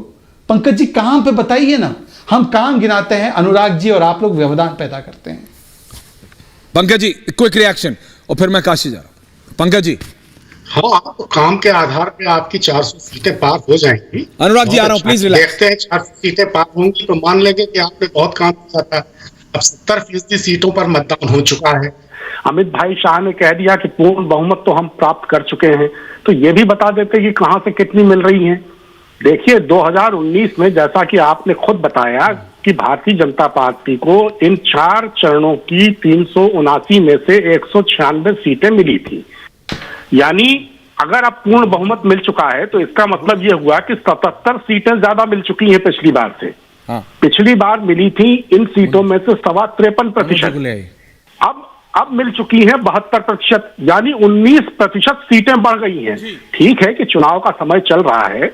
पंकज जी कहां पे बताइए ना, हम काम गिनाते हैं, अनुराग जी और आप लोग व्यवधान पैदा करते हैं। पंकज जी क्विक रिएक्शन और फिर मैं काशी जा रहा हूं। पंकज जी। हाँ, तो काम के आधार पे आपकी 400 सीटें पार हो जाएंगी। अनुराग जी आ रहा हूं, प्लीज रिलैक्स। देखते हैं 400 सीटें पार होंगी तो मान लेंगे कि आपने बहुत काम किया था। अब 70% सीटों पर मतदान हो चुका है। अमित भाई शाह ने कह दिया कि पूर्ण बहुमत तो हम प्राप्त कर चुके हैं, तो ये भी बता देते कि कहां से कितनी मिल रही हैं। देखिए 2019 में जैसा कि आपने खुद बताया कि भारतीय जनता पार्टी को इन 4 चरणों की 379 में से 196 सीटें मिली थी। यानी अगर अब पूर्ण बहुमत मिल चुका है तो इसका मतलब यह हुआ कि 77 सीटें ज्यादा मिल चुकी हैं पिछली बार से। हाँ। पिछली बार मिली थी इन सीटों में से 53%। अब मिल चुकी है 72%, यानी 19% सीटें बढ़ गई हैं। ठीक है कि चुनाव का समय चल रहा है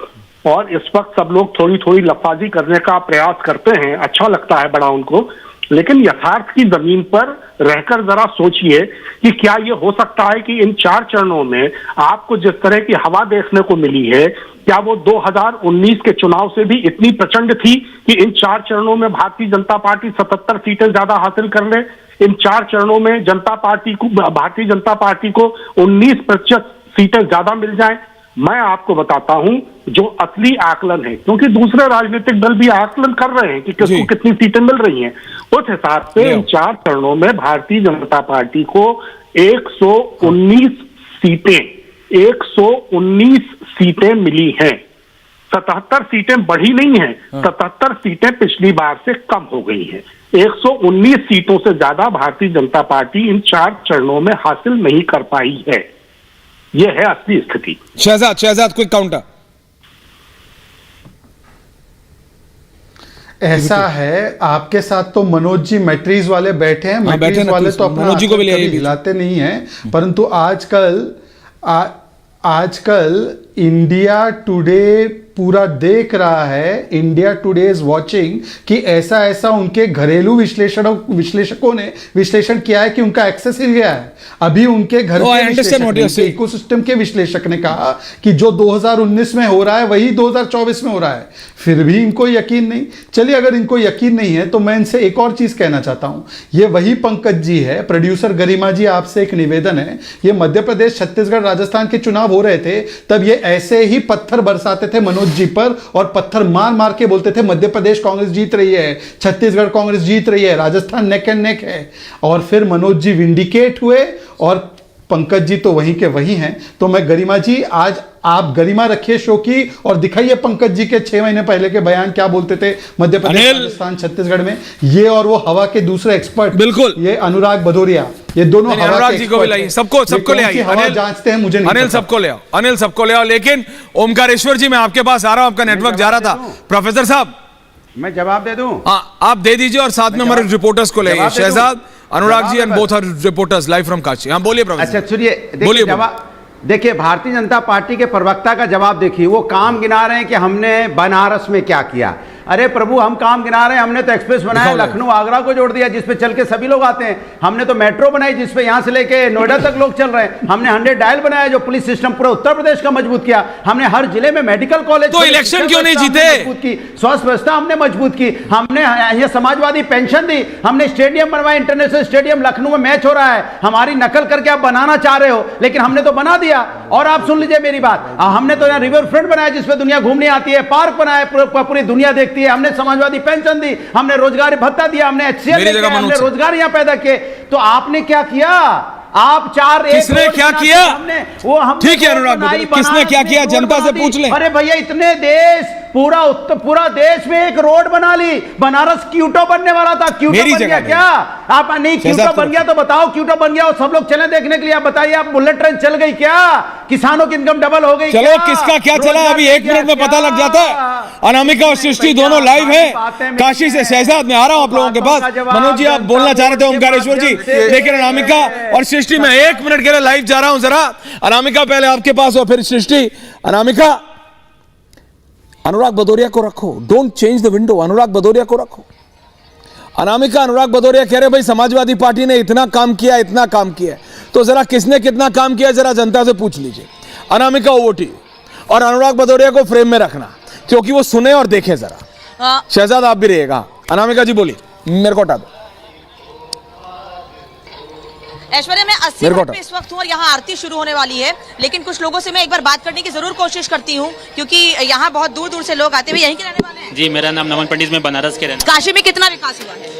और इस वक्त सब लोग थोड़ी थोड़ी लफाजी करने का प्रयास करते हैं, अच्छा लगता है बड़ा उनको, लेकिन यथार्थ की जमीन पर रहकर जरा सोचिए कि क्या ये हो सकता है कि इन 4 चरणों में आपको जिस तरह की हवा देखने को मिली है, क्या वो 2019 के चुनाव से भी इतनी प्रचंड थी कि इन 4 चरणों में भारतीय जनता पार्टी 77 सीटें ज्यादा हासिल कर ले? इन 4 चरणों में भारतीय जनता पार्टी को 19% सीटें ज्यादा मिल जाएं? मैं आपको बताता हूं जो असली आकलन है, क्योंकि दूसरे राजनीतिक दल भी आकलन कर रहे हैं कि किसको कितनी सीटें मिल रही हैं। उस हिसाब से इन 4 चरणों में भारतीय जनता पार्टी को 119 सीटें मिली हैं। 77 सीटें बढ़ी नहीं हैं, 77 सीटें पिछली बार से कम हो गई हैं। 119 सीटों से ज्यादा भारतीय जनता पार्टी इन 4 चरणों में हासिल नहीं कर पाई है। यह है असली स्थिति। Shehzad quick counter. ऐसा है, आपके साथ तो मनोज जी मैट्रीज वाले बैठे हैं। मैट्रीज वाले तो अपना मनोज जी को भी हिलाते नहीं हैं, परंतु आजकल इंडिया टुडे पूरा देख रहा है, इंडिया टुडे इज वॉचिंग, कि ऐसा उनके घरेलू विश्लेषकों ने विश्लेषण किया है कि उनका एक्सेस हिल गया है। अभी उनके घर के इकोसिस्टम के विश्लेषक ने कहा कि जो 2019 में हो रहा है वही 2024 में हो रहा है। फिर भी इनको यकीन नहीं। चलिए, अगर इनको यकीन नहीं है तो मैं इनसे एक और चीज कहना चाहता हूं। ये वही पंकज जी है। प्रोड्यूसर गरिमा जी, आपसे एक निवेदन है, ये मध्य प्रदेश, छत्तीसगढ़, राजस्थान के चुनाव हो रहे थे, तब ये ऐसे ही पत्थर बरसाते थे मनोज जी पर और पत्थर मार मार के बोलते थे मध्य प्रदेश कांग्रेस जीत रही है, छत्तीसगढ़ कांग्रेस जीत रही है, राजस्थान नेक एंड नेक है। और फिर मनोज जी विंडिकेट हुए और पंकज जी तो वहीं के वही हैं। तो मैं गरिमा जी, आज आप गरिमा रखिए शो की और दिखाइए पंकज जी के 6 महीने पहले के बयान, क्या बोलते थे मध्य प्रदेश, राजस्थान, छत्तीसगढ़ में। ये और वो हवा के दूसरे एक्सपर्ट, बिल्कुल, ये अनुराग भदौरिया, ये दोनों हवा अनुराग के जी को भी लाइए, सबको ले आइए। हवा जांचते हैं मुझे नहीं अनिल पता। सबको ले आओ, अनिल सबको ले आओ। लेकिन ओमकारेश्वर जी, मैं आपके पास आ रहा हूं, आपका नेटवर्क जा रहा था। प्रोफेसर साहब, मैं जवाब दे दूं? हाँ, आप दे दीजिए और साथ में हमारे रिपोर्टर्स को ले आइए। Shahzad, Anurag ji and both are reporters live from Kashi. हाँ, बोलिए प्रोफेसर। अच्छा सुनिए, देखिए भारतीय जनता पार्टी के प्रवक्ता का जवाब देखिए। वो काम गिना रहे हैं कि हमने बनारस में क्या किया। अरे प्रभु, हम काम गिना रहे हैं, हमने तो एक्सप्रेस बनाया, लखनऊ आगरा को जोड़ दिया, जिसपे चल के सभी लोग आते हैं। हमने तो मेट्रो बनाई, जिसपे यहां से लेके नोएडा तक लोग चल रहे हैं। हमने 100 डायल बनाया, जो पुलिस सिस्टम पूरा उत्तर प्रदेश का मजबूत किया। हमने हर जिले में मेडिकल कॉलेज, तो इलेक्शन क्यों नहीं जीते? मजबूत की, स्वास्थ्य व्यवस्था हमने मजबूत की, हमने ये समाजवादी पेंशन दी, हमने स्टेडियम बनवाया, इंटरनेशनल स्टेडियम, लखनऊ में मैच हो रहा है। हमारी नकल करके आप बनाना चाह रहे हो, लेकिन हमने तो बना दिया। और आप सुन लीजिए मेरी बात, हमने तो यहाँ रिवर फ्रंट बनाया, जिसपे दुनिया घूमने आती है, पार्क बनाया, पूरी दुनिया देखती है। हमने समाजवादी पेंशन दी, हमने रोजगार भत्ता दिया, हमने HCL, हमने रोजगार यहां पैदा किए। तो आपने क्या किया? आप किसने क्या किया? वो हम ठीक है अनुराग, किसने क्या किया जनता से पूछ लें। अरे भैया, इतने देश, पूरा देश में एक रोड बना ली। बनारस क्यूटो बनने वाला था, क्यूटो बन गया क्या? आप नहीं, क्यूटो बन गया तो बताओ, क्यूटो बन गया और सब लोग चले देखने के लिए। आप बताइए, आप बुलेट ट्रेन चल गई क्या? किसानों की इनकम डबल हो गई? चलो, किसका क्या चला अभी 1 मिनट में पता लग जाता है। अनामिका और सृष्टि दोनों लाइव है काशी से। शहजाद, मैं आ रहा हूं आप लोगों के पास। मनोज जी, आप बोलना चाह रहे थे, ओमकारेश्वर जी, लेकिन अनामिका और सृष्टि, मैं 1 मिनट के लिए लाइव जा रहा हूं। जरा अनामिका पहले आपके पास और फिर सृष्टि। अनामिका, अनुराग भदौरिया को रखो, डोंट चेंज द विंडो, अनुराग भदौरिया को रखो। अनामिका, अनुराग भदौरिया कह रहे भाई समाजवादी पार्टी ने इतना काम किया, इतना काम किया, तो जरा किसने कितना काम किया जरा जनता से पूछ लीजिए। अनामिका ओवोटी और अनुराग भदौरिया को फ्रेम में रखना, क्योंकि वो सुने और देखे जरा। शहजाद, आप भी रहिएगा। अनामिका जी बोलिए, मेरे को हटा दो। ऐश्वर्या, मैं 80 मिनट में इस वक्त हूँ और यहाँ आरती शुरू होने वाली है, लेकिन कुछ लोगों से मैं एक बार बात करने की जरूर कोशिश करती हूँ, क्योंकि यहाँ बहुत दूर दूर से लोग आते हैं। यहीं के रहने वाले हैं? जी, मेरा नाम नमन पंडित, मैं बनारस के रहने। काशी में कितना विकास हुआ है?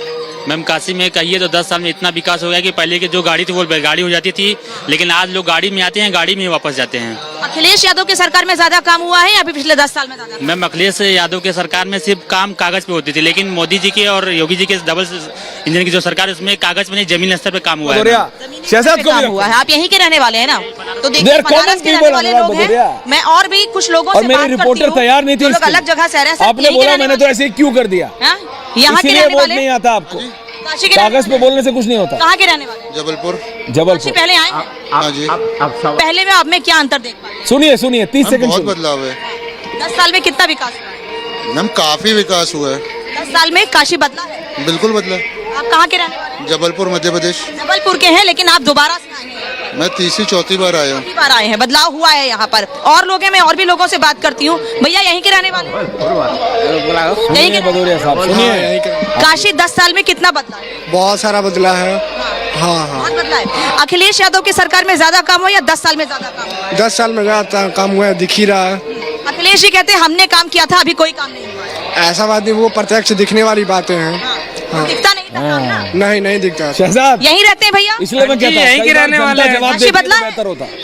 मैम, काशी में कहिए तो 10 साल में इतना विकास हो गया कि पहले की जो गाड़ी थी वो बैलगाड़ी हो जाती थी, लेकिन आज लोग गाड़ी में आते हैं, गाड़ी में वापस जाते हैं। अखिलेश यादव की सरकार में ज्यादा काम हुआ है या फिर पिछले 10 साल में ज्यादा? मैम, अखिलेश यादव के सरकार में सिर्फ काम कागज पे होती थी, लेकिन मोदी जी के और योगी जी के डबल इंजन की जो सरकार है, उसमें कागज पे नहीं, जमीन स्तर पे काम हुआ है। शहजाद को हुआ है। आप यहीं के रहने वाले हैं ना, तो देखिए बनारस के रहने वाले लोग हैं। मैं और भी कुछ लोगों से बात करती हूं, रिपोर्टर तैयार नहीं थी, लोग अलग जगह से रह रहे हैं। आपने बोला मैंने तो ऐसे क्यों कर दिया? यहाँ के रहने वाले नहीं आता आपको, कागज पे बोलने से कुछ नहीं होता। कहाँ के रहने वाले? जबलपुर पहले आए हैं? पहले में अब में क्या अंतर देख पा रहे हैं? सुनिए 30 सेकंड। बहुत बदलाव है। 10 साल में कितना विकास हुआ है? मैम, काफी विकास हुआ है। 10 साल में काशी बदला है? बिल्कुल बदला। आप कहाँ के रहने वाले हैं? जबलपुर, मध्य प्रदेश। जबलपुर के हैं, लेकिन आप दोबारा से आए हैं? मैं तीसरी चौथी बार आया हूँ। चौथी बार आए हैं, बदलाव हुआ है यहाँ पर। और लोग हैं, मैं और भी लोगों से बात करती हूँ। भैया, यहीं के रहने वाले? यहीं के भदौरिया साहब, सुनिए। काशी 10 साल में कितना बदला है? बहुत सारा बदला है। हाँ, बहुत बदला है। अखिलेश यादव की सरकार में ज्यादा काम हुआ या 10 साल में ज्यादा काम हुआ? 10 साल में ज्यादा काम हुआ है, दिख ही रहा है। अखिलेश जी कहते हैं हमने काम किया था, अभी कोई काम नहीं हुआ। ऐसा बात नहीं, वो प्रत्यक्ष दिखने वाली बातें हैं। हाँ। दिखता नहीं था काम ना? नहीं दिखता। शहजाद, यहीं रहते हैं भैया? इसलिए मैं कहता हूं यहीं के रहने वाले हैं। काशी बदला है?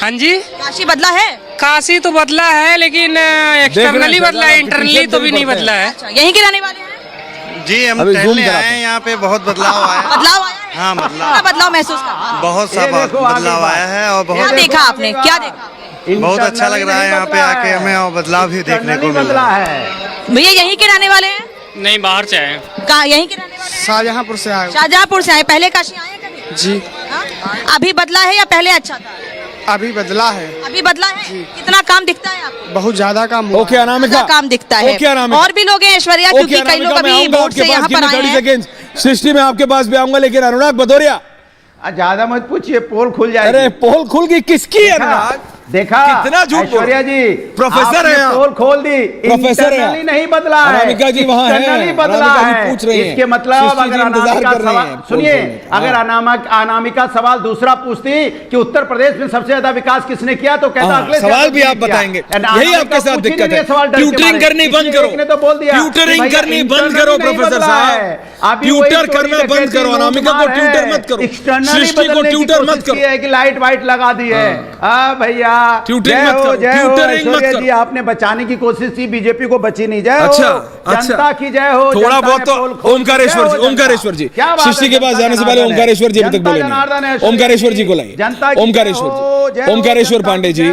हाँ जी, काशी बदला है? काशी तो बदला है, लेकिन एक्सटर्नली बदला है, इंटरनली तो भी नहीं बदला है। यहीं के रहने वाले हैं? जी, हम टहलने आए हैं, यहाँ पे बहुत बदलाव आया है। बदलाव आया है? हाँ, बदलाव महसूस कर? बहुत सा बदलाव आया है। और बहुत क्या देखा आपने? क्या देखा? बहुत अच्छा लग रहा है यहाँ पे आके हमें, और बदलाव भी देखने को मिल रहा है। भैया, यहीं के रहने वाले हैं? नहीं, बाहर से आए। कहाँ? यहीं के रहने वाले? शाहजहांपुर से आए। शाहजहांपुर से आए। पहले काशी आए कभी? जी। अभी बदला है या पहले अच्छा था? अभी बदला है। अभी बदला है? कितना काम दिखता है आपको? बहुत ज्यादा काम हुआ। ओके अनामिका, काम दिखता है। और भी लोग हैं ऐश्वर्या, क्योंकि कई लोग अभी बोर्ड से यहाँ पर आए हैं। सृष्टि, में आपके पास भी आऊंगा, लेकिन अनुराग भदौरिया ज्यादा मत पूछिए, पोल खुल जाएगी। अरे पोल खुल गई, किसकी है? देखा कितना झूठ बोल ऐश्वर्या जी, प्रोफेसर है, पोल खोल दी, प्रोफेसर इंटरनली नहीं बदला है, अनामिका जी वहां है, इंटरनली बदला अनामिका जी है। पूछ रही हैं, इसके मतलब सृष्टि अगर जी इंतजार अनामिका कर रही सवाल हैं, सुनिए, हाँ। अगर अनामिका सवाल दूसरा पूछती कि उत्तर प्रदेश में सबसे ज्यादा विकास किसने किया तो कहता अगले सवाल भी आप बताएंगे, यही आपके साथ दिक्कत है। ट्यूटरिंग करनी बंद करो, तो बोल दिया ट्यूटरिंग करनी बंद करो प्रोफेसर साहब, ट्यूटर करना बंद करो, अनामिका को ट्यूटर मत करो, सृष्टि को ट्यूटर मत करो, कि लाइट वाइट लगा दी है। भैया ट्यूटरिंग मत करो, ट्यूटरिंग मत करो। आपने बचाने की कोशिश की, बीजेपी को बची नहीं, जय अच्छा, हो जनता की जय हो। थोड़ा बहुत तो ओमकारेश्वर जी सृष्टि के पास जाने से पहले ओमकारेश्वर जी अभी तक बोले नहीं। ओमकारेश्वर जी को लाइए, ओमकारेश्वर पांडे जी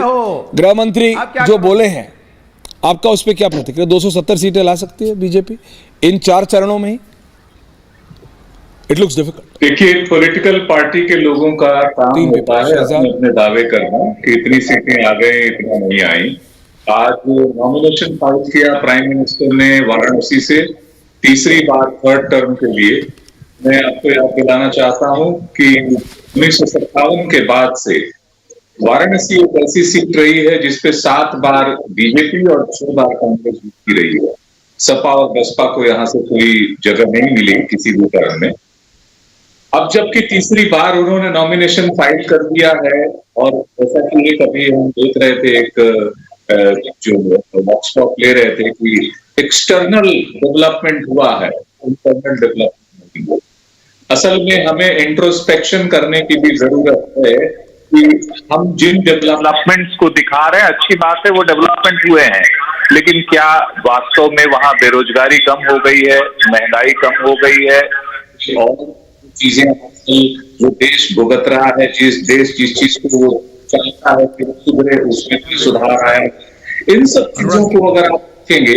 गृह मंत्री जो बोले हैं, आपका उस पर क्या प्रतिक्रिया? 270 सीटें ला सकती है बीजेपी इन 4 चरणों में ही? It looks difficult. देखिए, पॉलिटिकल पार्टी के लोगों का काम होता है अपने दावे करना कि इतनी सीटें आ गए, इतना नहीं आई। आज नॉमिनेशन फाइल किया प्राइम मिनिस्टर ने वाराणसी से तीसरी बार 3rd टर्म के लिए। मैं आपको याद दिलाना चाहता हूं कि 1957 के बाद से वाराणसी एक ऐसी सीट रही है जिसपे 7 बार बीजेपी और 6 बार कांग्रेस जीतती रही है। सपा और बसपा को यहां से कोई जगह नहीं मिली किसी भी टर्म में। अब जबकि तीसरी बार उन्होंने नॉमिनेशन फाइल कर दिया है, और जैसा कि एक अभी हम देख रहे थे, एक जो वॉक्सपॉप ले रहे थे कि एक्सटर्नल डेवलपमेंट हुआ है, इंटरनल डेवलपमेंट नहीं हुआ। असल में हमें इंट्रोस्पेक्शन करने की भी जरूरत है कि हम जिन डेवलपमेंट्स को दिखा रहे हैं, अच्छी बात है, वो डेवलपमेंट हुए हैं, लेकिन क्या वास्तव में वहां बेरोजगारी कम हो गई है, महंगाई कम हो गई है, और चीजें जो देश भुगत रहा है, जिस चीज को वो चाहता है कि सुधरे, उसमें भी सुधार आया। इन सब चीजों को अगर आप देखेंगे,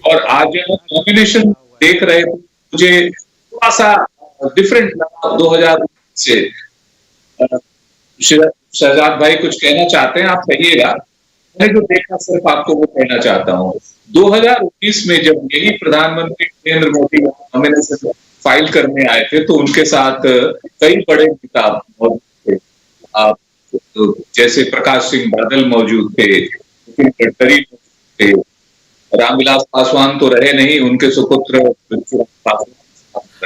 और आज नॉमिनेशन देख रहे थे, मुझे थोड़ा सा डिफरेंट लगा 2000 से। शहजाद भाई कुछ कहना चाहते हैं, आप कहिएगा। मैंने जो देखा सिर्फ आपको वो कहना चाहता हूँ। 2019 में जब यही प्रधानमंत्री नरेंद्र मोदी नॉमिनेशन फाइल करने आए थे, तो उनके साथ कई बड़े नेता मौजूद थे, जैसे प्रकाश सिंह बादल मौजूद थे, नितिन गडकरी थे, रामविलास पासवान तो रहे नहीं, उनके सुपुत्र।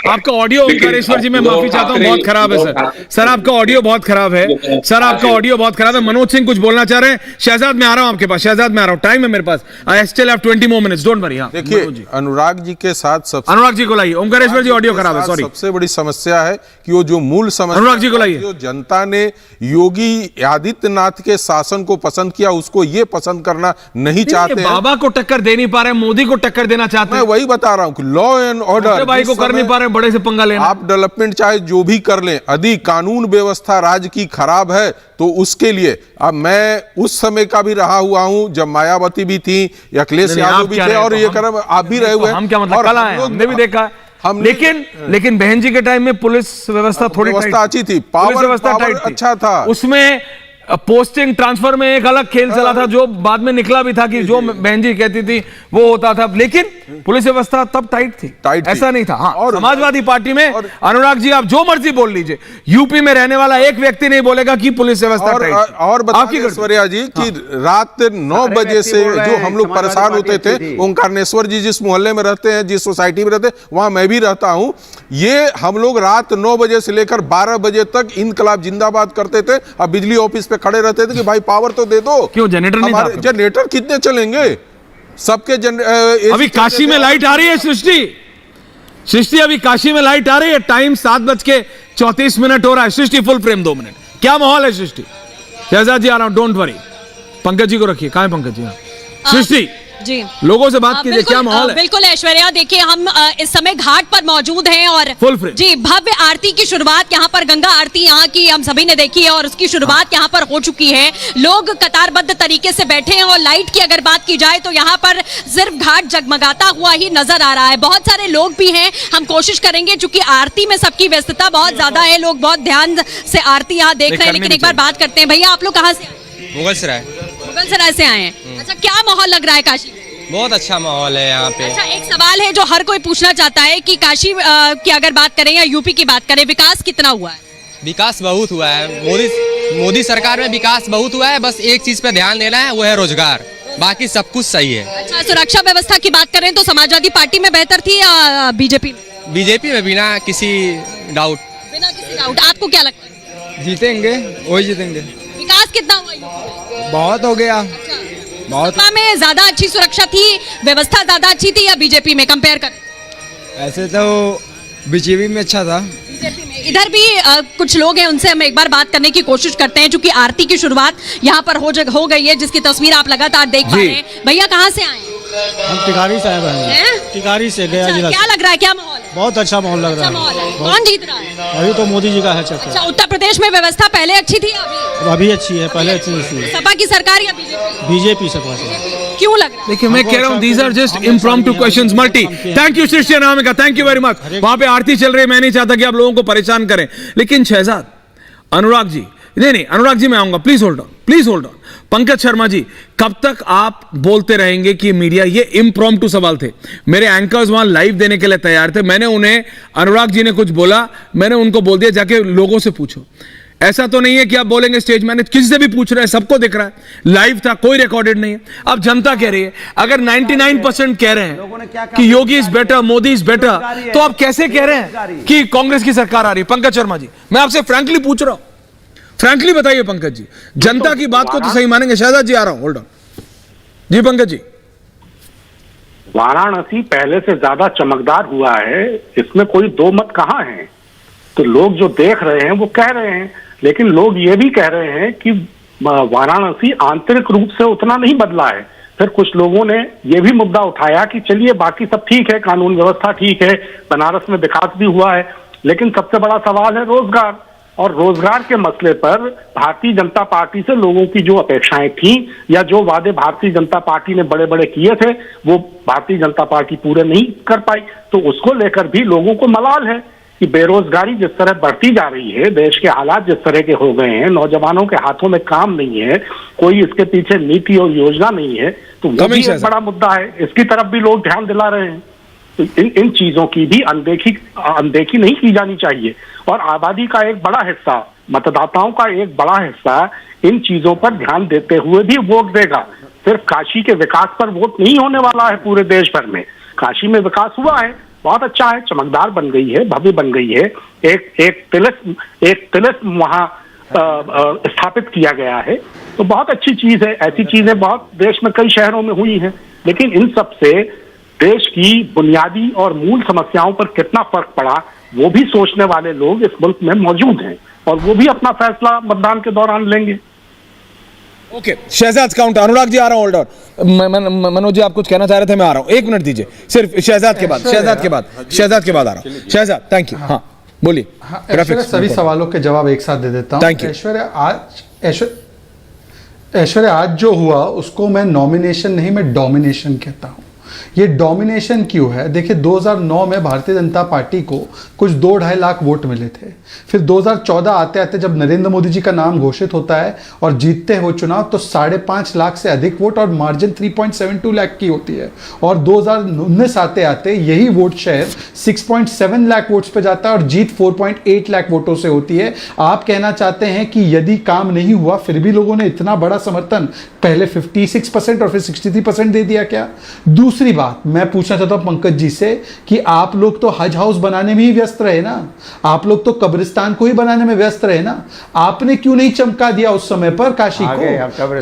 आपका ऑडियो ओमकारेश्वर जी, मैं माफी चाहता हूं, बहुत खराब है सर। सर आपका ऑडियो बहुत खराब है, सर आपका ऑडियो बहुत खराब है। मनोज सिंह कुछ बोलना चाह रहे हैं। शहजाद मैं आ रहा हूं आपके पास, शहजाद मैं आ रहा हूं, टाइम है मेरे पास। I still have 20 more minutes, don't worry. देखिए, अनुराग जी के साथ अनुराग जी को लाइए। ओमकारेश्वर जी ऑडियो खराब है, सॉरी। सबसे बड़ी समस्या है कि वो जो मूल समस्या, अनुराग जी को लाइए, जो जनता ने योगी आदित्यनाथ के शासन को पसंद किया, उसको ये पसंद करना नहीं चाहते। बाबा को टक्कर दे नहीं पा रहे, मोदी को टक्कर देना चाहते हैं। मैं वही बता रहा हूं कि लॉ एंड ऑर्डर भाई को कर नहीं पा रहे, बड़े से पंगा लेना। आप डेवलपमेंट चाहे जो भी कर लें, यदि कानून व्यवस्था राज्य की खराब है तो उसके लिए, अब मैं उस समय का भी रहा हुआ हूं जब मायावती भी थी, अखिलेश यादव भी थे, और ये कर आप भी रहे हुए हैं। हम क्या मतलब, कल आए, हमने भी देखा। लेकिन बहन जी के टाइम में पुलिस व्यवस्था थोड़ी व्यवस्था अच्छी थी, पावर अच्छा था, उसमें पोस्टिंग ट्रांसफर में एक अलग खेल चला था, जो बाद में निकला भी था कि जो बहन जी कहती थी वो होता था, लेकिन पुलिस व्यवस्था तब टाइट थी, ऐसा नहीं था। हाँ, और समाजवादी पार्टी में अनुराग जी आप जो मर्जी बोल लीजिए, यूपी में रहने वाला एक व्यक्ति नहीं बोलेगा कि पुलिस व्यवस्था टाइट थी। और बताइए ऐश्वर्या जी कि रात 9 बजे से जो हम लोग परेशान होते थे, ओंकारेश्वर जी जिस मोहल्ले में रहते हैं, जिस सोसाइटी में रहते हैं, वहां मैं भी रहता हूं, ये हम लोग रात 9 बजे से लेकर 12 बजे तक इनकलाब जिंदाबाद करते थे। अब बिजली ऑफिस पे खड़े रहते थे कि भाई पावर तो दे दो। क्यों जनरेटर नहीं था? जनरेटर कितने चलेंगे सबके? अभी काशी में लाइट आ रही है सृष्टि, अभी काशी में लाइट आ रही है। टाइम 7:34 हो रहा है। सृष्टि फुल फ्रेम 2 मिनट, क्या माहौल है सृष्टि? शहजाद जी आ रहा हूं, डोंट वरी। पंकज जी को रखिए, कहां है पंकज जी? सृष्टि जी, लोगों से बात कीजिए, क्या माहौल है? बिल्कुल ऐश्वर्या, देखिए हम इस समय घाट पर मौजूद हैं और जी भव्य आरती की शुरुआत यहाँ पर, गंगा आरती यहाँ की हम सभी ने देखी है और उसकी शुरुआत यहाँ पर हो चुकी है। लोग कतारबद्ध तरीके से बैठे हैं और लाइट की अगर बात की जाए तो यहाँ पर सिर्फ घाट जगमगाता हुआ ही नजर आ रहा है। बहुत सारे लोग भी हैं, हम कोशिश करेंगे चूंकि आरती में सबकी व्यस्तता बहुत ज्यादा है, लोग बहुत ध्यान से आरती यहाँ देख रहे हैं। लेकिन एक बार बात करते हैं, भैया आप लोग कहाँ से? मुगलसराय से आए हैं। अच्छा, क्या माहौल लग रहा है काशी? बहुत अच्छा माहौल है यहाँ पे। अच्छा, एक सवाल है जो हर कोई पूछना चाहता है कि काशी की अगर बात करें या यूपी की बात करें, विकास कितना हुआ है? विकास बहुत हुआ है। मोदी सरकार में विकास बहुत हुआ है, बस एक चीज पे ध्यान देना है, वो है रोजगार, बाकी सब कुछ सही है। अच्छा, सुरक्षा व्यवस्था की बात करें तो समाजवादी पार्टी में बेहतर थी या बीजेपी में? बीजेपी में बिना किसी डाउट। बिना किसी डाउट। आपको क्या लगता है? जीतेंगे, वही जीतेंगे। विकास कितना हुआ यूपी? बहुत हो गया। बहुत। सपा में ज्यादा अच्छी सुरक्षा थी, व्यवस्था ज्यादा अच्छी थी या बीजेपी में कंपेयर कर? ऐसे तो बीजेपी में अच्छा था। बीजेपी में। इधर भी कुछ लोग हैं, उनसे हम एक बार बात करने की कोशिश करते हैं, क्योंकि आरती की शुरुआत यहाँ पर हो गई है, जिसकी तस्वीर आप लगातार देख पा रहे हैं। भैया कहाँ से आए हैं? हम टिकारी से आए हैं। टिकारी से गया जिला। क्या लग रहा है, क्या माहौल है? बहुत अच्छा माहौल लग रहा है। कौन जीत रहा है? अभी तो मोदी जी का है। अच्छा, उत्तर प्रदेश में व्यवस्था पहले अच्छी थी या अभी अच्छी है? पहले अच्छी थी। सपा की सरकार या बीजेपी? बीजेपी सपा से। क्यों लग रहा है? देखिए, मैं कह रहा हूँ these are just impromptu questions. Multi, thank you Srishti Anamika, thank you very much. वहां पे आरती चल रही है, मैं नहीं चाहता कि आप लोगों को परेशान करें, लेकिन शहजाद, अनुराग जी, नहीं अनुराग जी मैं आऊंगा, please hold on, please hold on. Pankaj Sharma ji, कब तक आप बोलते रहेंगे कि मीडिया, ये इम्प्रॉम्प्टू सवाल थे, मेरे एंकर्स वहां लाइव देने के लिए तैयार थे, मैंने उन्हें, अनुराग जी ने कुछ बोला, मैंने उनको बोल दिया जाके लोगों से पूछो। ऐसा तो नहीं है कि आप बोलेंगे स्टेज मैनेज, किसी से भी पूछ रहे हैं, सबको दिख रहा है, लाइव था, कोई रिकॉर्डेड नहीं है। अब जनता कह रही है, अगर 99% कह रहे हैं कि Yogi is better, Modi is better, तो आप कैसे कह रहे हैं कि कांग्रेस की सरकार आ रही है? पंकज शर्मा जी, मैं आपसे फ्रैंकली पूछ रहा हूं, फ्रैंकली बताइए पंकज जी, जनता की बात को तो सही मानेंगे? शहजाद जी आ रहा हूं, होल्ड ऑन जी। पंकज जी, वाराणसी पहले से ज्यादा चमकदार हुआ है, इसमें कोई दो मत कहां है। तो लोग जो देख रहे हैं वो कह रहे हैं, लेकिन लोग ये भी कह रहे हैं कि वाराणसी आंतरिक रूप से उतना नहीं बदला है। फिर कुछ लोगों ने ये भी मुद्दा उठाया कि चलिए बाकी सब ठीक है, कानून व्यवस्था ठीक है, बनारस में विकास भी हुआ है, लेकिन सबसे बड़ा सवाल है रोजगार। और रोजगार के मसले पर भारतीय जनता पार्टी से लोगों की जो अपेक्षाएं थी या जो वादे भारतीय जनता पार्टी ने बड़े बड़े किए थे, वो भारतीय जनता पार्टी पूरे नहीं कर पाई। तो उसको लेकर भी लोगों को मलाल है कि बेरोजगारी जिस तरह बढ़ती जा रही है, देश के हालात जिस तरह के हो गए हैं, नौजवानों के हाथों में काम नहीं है, कोई इसके पीछे नीति और योजना नहीं है, तो वो भी एक बड़ा मुद्दा है। इसकी तरफ भी लोग ध्यान दिला रहे हैं। तो इन चीजों की भी अनदेखी नहीं की जानी चाहिए। और आबादी का एक बड़ा हिस्सा, मतदाताओं का एक बड़ा हिस्सा इन चीजों पर ध्यान देते हुए भी वोट देगा। सिर्फ काशी के विकास पर वोट नहीं होने वाला है पूरे देश भर में। काशी में विकास हुआ है, बहुत अच्छा है, चमकदार बन गई है, भव्य बन गई है, एक तिलिस्म वहां स्थापित किया गया है, तो बहुत अच्छी चीज है। ऐसी चीजें बहुत देश में कई शहरों में हुई हैं, लेकिन इन सब से देश की बुनियादी और मूल समस्याओं पर कितना फर्क पड़ा, वो भी सोचने वाले लोग इस मुल्क में मौजूद हैं, और वो भी अपना फैसला मतदान के दौरान लेंगे। ओके, शहजाद काउंट, अनुराग जी आ रहा हूं, होल्ड ऑन। मनोज जी आप कुछ कहना चाह रहे थे, मैं आ रहा हूं, 1 मिनट दीजिए सिर्फ। शहजाद के बाद आ रहा हूं। Shehzad, thank you. हाँ बोलिए। ऐश्वर्या, सभी सवालों के जवाब एक साथ दे देता हूं। ऐश्वर्या, आज जो हुआ उसको मैं नॉमिनेशन नहीं, मैं डोमिनेशन कहता हूं। ये डोमिनेशन क्यों है? देखिए, 2009 में भारतीय जनता पार्टी को कुछ 2-2.5 लाख वोट मिले थे। फिर 2014 आते आते जब नरेंद्र मोदी जी का नाम घोषित होता है और जीतते हैं वो चुनाव, तो 5.5 लाख से अधिक वोट और मार्जिन 3.72 लाख की होती है। और 2019 आते आते यही वोट शेयर 6.7 लाख वोट्स पे जाता है और जीत 4.8 लाख वोटों से होती है। आप कहना चाहते हैं कि यदि काम नहीं हुआ फिर भी लोगों ने इतना बड़ा समर्थन, पहले 56% और फिर 63% दे दिया क्या? दूसरी बात मैं पूछना चाहता हूं पंकज जी से कि आप लोग तो हज हाउस बनाने में ही व्यस्त रहे ना, आप लोग तो कब्रिस्तान को ही बनाने में व्यस्त रहे ना। आपने क्यों नहीं चमका दिया उस समय पर काशी को?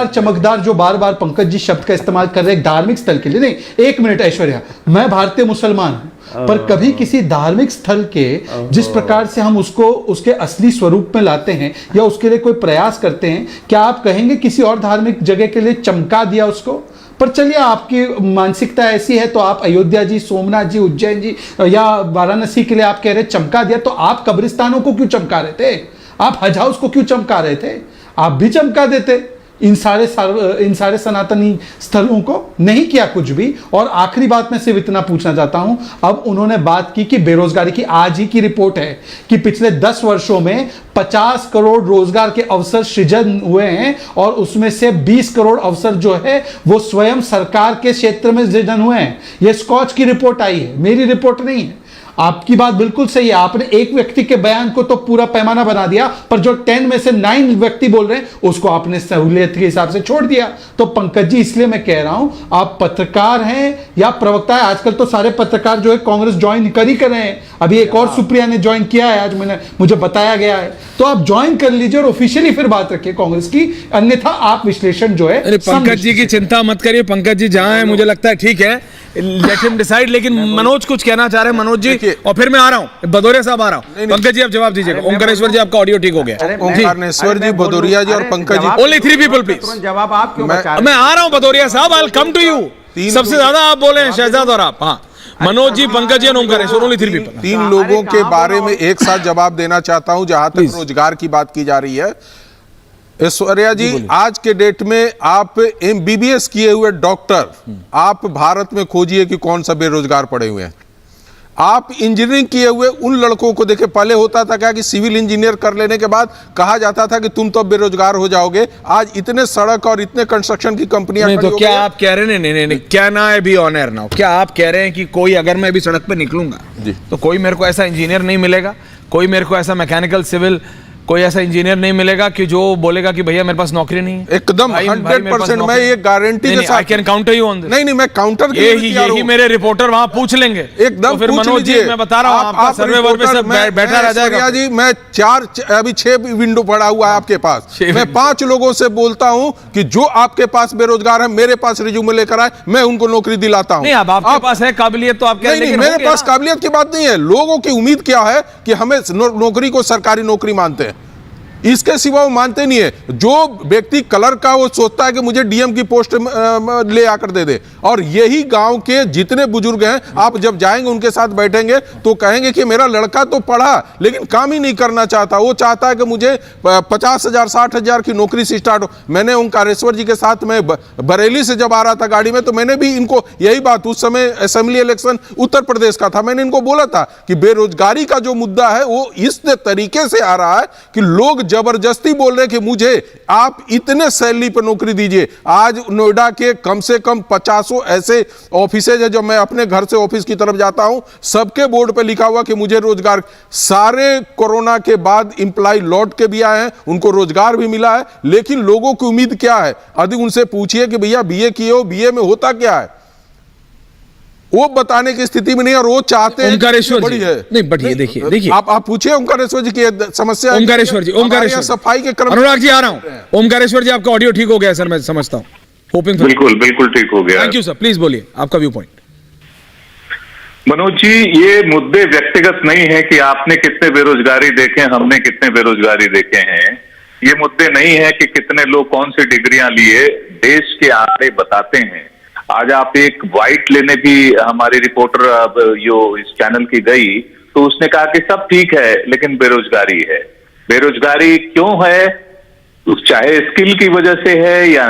चमकदार जो बार बार पंकज जी शब्द का इस्तेमाल कर रहे हैं धार्मिक स्थल के लिए। नहीं, 1 मिनट ऐश्वर्या, मैं भारतीय मुसलमान हूं, पर कभी किसी धार्मिक स्थल के जिस प्रकार से हम उसको उसके असली स्वरूप में लाते हैं या उसके लिए कोई प्रयास करते हैं, क्या आप कहेंगे किसी और धार्मिक जगह के लिए चमका दिया उसको? पर चलिए, आपकी मानसिकता ऐसी है तो आप अयोध्या जी, सोमनाथ जी, उज्जैन जी या वाराणसी के लिए आप कह रहे चमका दिया, तो आप कब्रिस्तानों को क्यों चमका रहे थे? आप हज हाउस को क्यों चमका रहे थे? आप भी चमका देते। इन सारे सनातनी स्थलों को नहीं किया कुछ भी। और आखिरी बात मैं सिर्फ इतना पूछना चाहता हूं, अब उन्होंने बात की कि बेरोजगारी की, आज ही की रिपोर्ट है कि पिछले 10 वर्षों में 50 करोड़ रोजगार के अवसर सृजन हुए हैं और उसमें से 20 करोड़ अवसर जो है वो स्वयं सरकार के क्षेत्र में सृजन हुए हैं। यह स्कॉच की रिपोर्ट आई है, मेरी रिपोर्ट नहीं है। आपकी बात बिल्कुल सही है, आपने एक व्यक्ति के बयान को तो पूरा पैमाना बना दिया, पर जो 10 में से 9 व्यक्ति बोल रहे हैं उसको आपने सहूलियत के हिसाब से छोड़ दिया। तो पंकज जी, इसलिए मैं कह रहा हूं, आप पत्रकार हैं या प्रवक्ता है, आजकल तो सारे पत्रकार जो है कांग्रेस ज्वाइन कर रहे हैं। अभी एक और सुप्रिया ने ज्वाइन किया है, आज मुझे बताया गया है। तो आप ज्वाइन कर लीजिए और ऑफिशियली फिर बात रखिए कांग्रेस की, अन्यथा आप विश्लेषण जो है। पंकज जी की चिंता मत करिए, पंकज जी जहां है मुझे लगता है ठीक है, लेट हिम डिसाइड। लेकिन मनोज कुछ कहना चाह रहे हैं, मनोज जी, और फिर मैं आ रहा हूं, भदौरिया साहब आ रहा हूं। पंकज जी आप जवाब दीजिएगा। ओंकारेश्वर जी आपका ऑडियो ठीक हो गया। ओंकारेश्वर जी, भदौरिया जी और Pankaj ji, only 3 people please. जवाब आप क्यों बचा रहे हैं? मैं आ रहा हूं भदौरिया साहब, I will come to you. सबसे ज्यादा आप बोले हैं शहजाद और आप। हाँ, मनोज जी, पंकज जी, ओंकारेश्वर, ओनली 3 पीपल। 3 लोगों के बारे में एक साथ जवाब देना चाहता हूं। जहां तक रोजगार की बात की जा रही है, ऐश्वर्या जी, आज के डेट में आप MBBS किए हुए डॉक्टर, आप भारत में खोजिए कि कौन सा बेरोजगार पड़े हुए हैं। आप इंजीनियरिंग किए हुए उन लड़कों को देखे, पहले होता था क्या कि सिविल इंजीनियर कर लेने के बाद कहा जाता था कि तुम तो बेरोजगार हो जाओगे। आज इतने सड़क और इतने कंस्ट्रक्शन की कंपनियां तो क्या आप कह रहे हैं, नहीं, क्या ना है बी ऑन एयर नाउ, क्या आप कह रहे हैं कि कोई, अगर मैं अभी सड़क पे निकलूंगा तो कोई मेरे को ऐसा इंजीनियर नहीं मिलेगा, कोई मेरे को ऐसा मैकेनिकल सिविल, कोई ऐसा इंजीनियर नहीं मिलेगा कि जो बोलेगा कि भैया मेरे पास नौकरी नहीं है? एकदम 100% मैं ये गारंटी के साथ I can counter you on this. नहीं, मैं काउंटर यही मेरे रिपोर्टर वहां पूछ लेंगे एकदम। तो फिर मनोज जी, मैं बता रहा हूं, आपका सर्वे वर्वे सब बैठा रह जाएगा जी। मैं 6 विंडो पड़ा हुआ है आपके पास। मैं 5 लोगों से बोलता हूं कि जो आपके पास बेरोजगार है मेरे पास रिज्यूमे लेकर आए, मैं उनको नौकरी दिलाता हूं। नहीं, अब आपके पास है काबिलियत तो आप कह रहे हैं। मेरे पास काबिलियत की बात नहीं है, लोगों की उम्मीद क्या है कि हमें नौकरी को सरकारी नौकरी मानते हैं, इसके सिवा वो मानते नहीं है। जो व्यक्ति कलर का, वो सोचता है कि मुझे डीएम की पोस्ट ले आकर दे दे। और यही गांव के जितने बुजुर्ग हैं, आप जब जाएंगे उनके साथ बैठेंगे तो कहेंगे कि मेरा लड़का तो पढ़ा लेकिन काम ही नहीं करना चाहता, वो चाहता है कि मुझे 50,000 60,000 की नौकरी से स्टार्ट हो। मैंने ओंकारेश्वर जी के साथ में बरेली से जब आ रहा था गाड़ी में, तो मैंने भी इनको यही बात, उस समय असेंबली इलेक्शन उत्तर प्रदेश का था, मैंने इनको बोला था कि बेरोजगारी का जो मुद्दा है वो इस तरीके से आ रहा है कि लोग जबरदस्ती बोल रहे कि मुझे आप इतने सैलरी पर नौकरी दीजिए। आज नोएडा के कम से कम 50 ऐसे ऑफिसेज है, जब मैं अपने घर से ऑफिस की तरफ जाता हूं, सबके बोर्ड पे लिखा हुआ कि मुझे रोजगार। सारे कोरोना के बाद एम्प्लॉय लौट के भी आए हैं, उनको रोजगार भी मिला है, लेकिन लोगों की उम्मीद क्या है? यदि उनसे पूछिए कि भैया BA किए हो, BA में होता क्या है, वो बताने की स्थिति में नहीं, और वो चाहते हैं ओंकारेश्वर जी है। नहीं, बट ये देखिए आप पूछिए ओंकारेश्वर जी की समस्या। ओंकारेश्वर जी, ओंकारेश्वर सफाई के कर्मचारी। अनुराग जी आ रहा हूं। ओंकारेश्वर जी आपका ऑडियो ठीक हो गया सर, मैं समझता हूं। होपिंग बिल्कुल ठीक हो गया। थैंक यू सर, प्लीज बोलिए आपका व्यू पॉइंट। मनोज जी, ये मुद्दे व्यक्तिगत नहीं है कि आपने कितने बेरोजगारी देखे, हमने कितने बेरोजगारी देखे हैं। ये मुद्दे नहीं है कि कितने लोग कौन सी डिग्रियां लिए, देश के आंकड़े बताते हैं। आज आप एक वाइट लेने भी, हमारी रिपोर्टर जो इस चैनल की गई तो उसने कहा कि सब ठीक है लेकिन बेरोजगारी है। बेरोजगारी क्यों है? चाहे स्किल की वजह से है या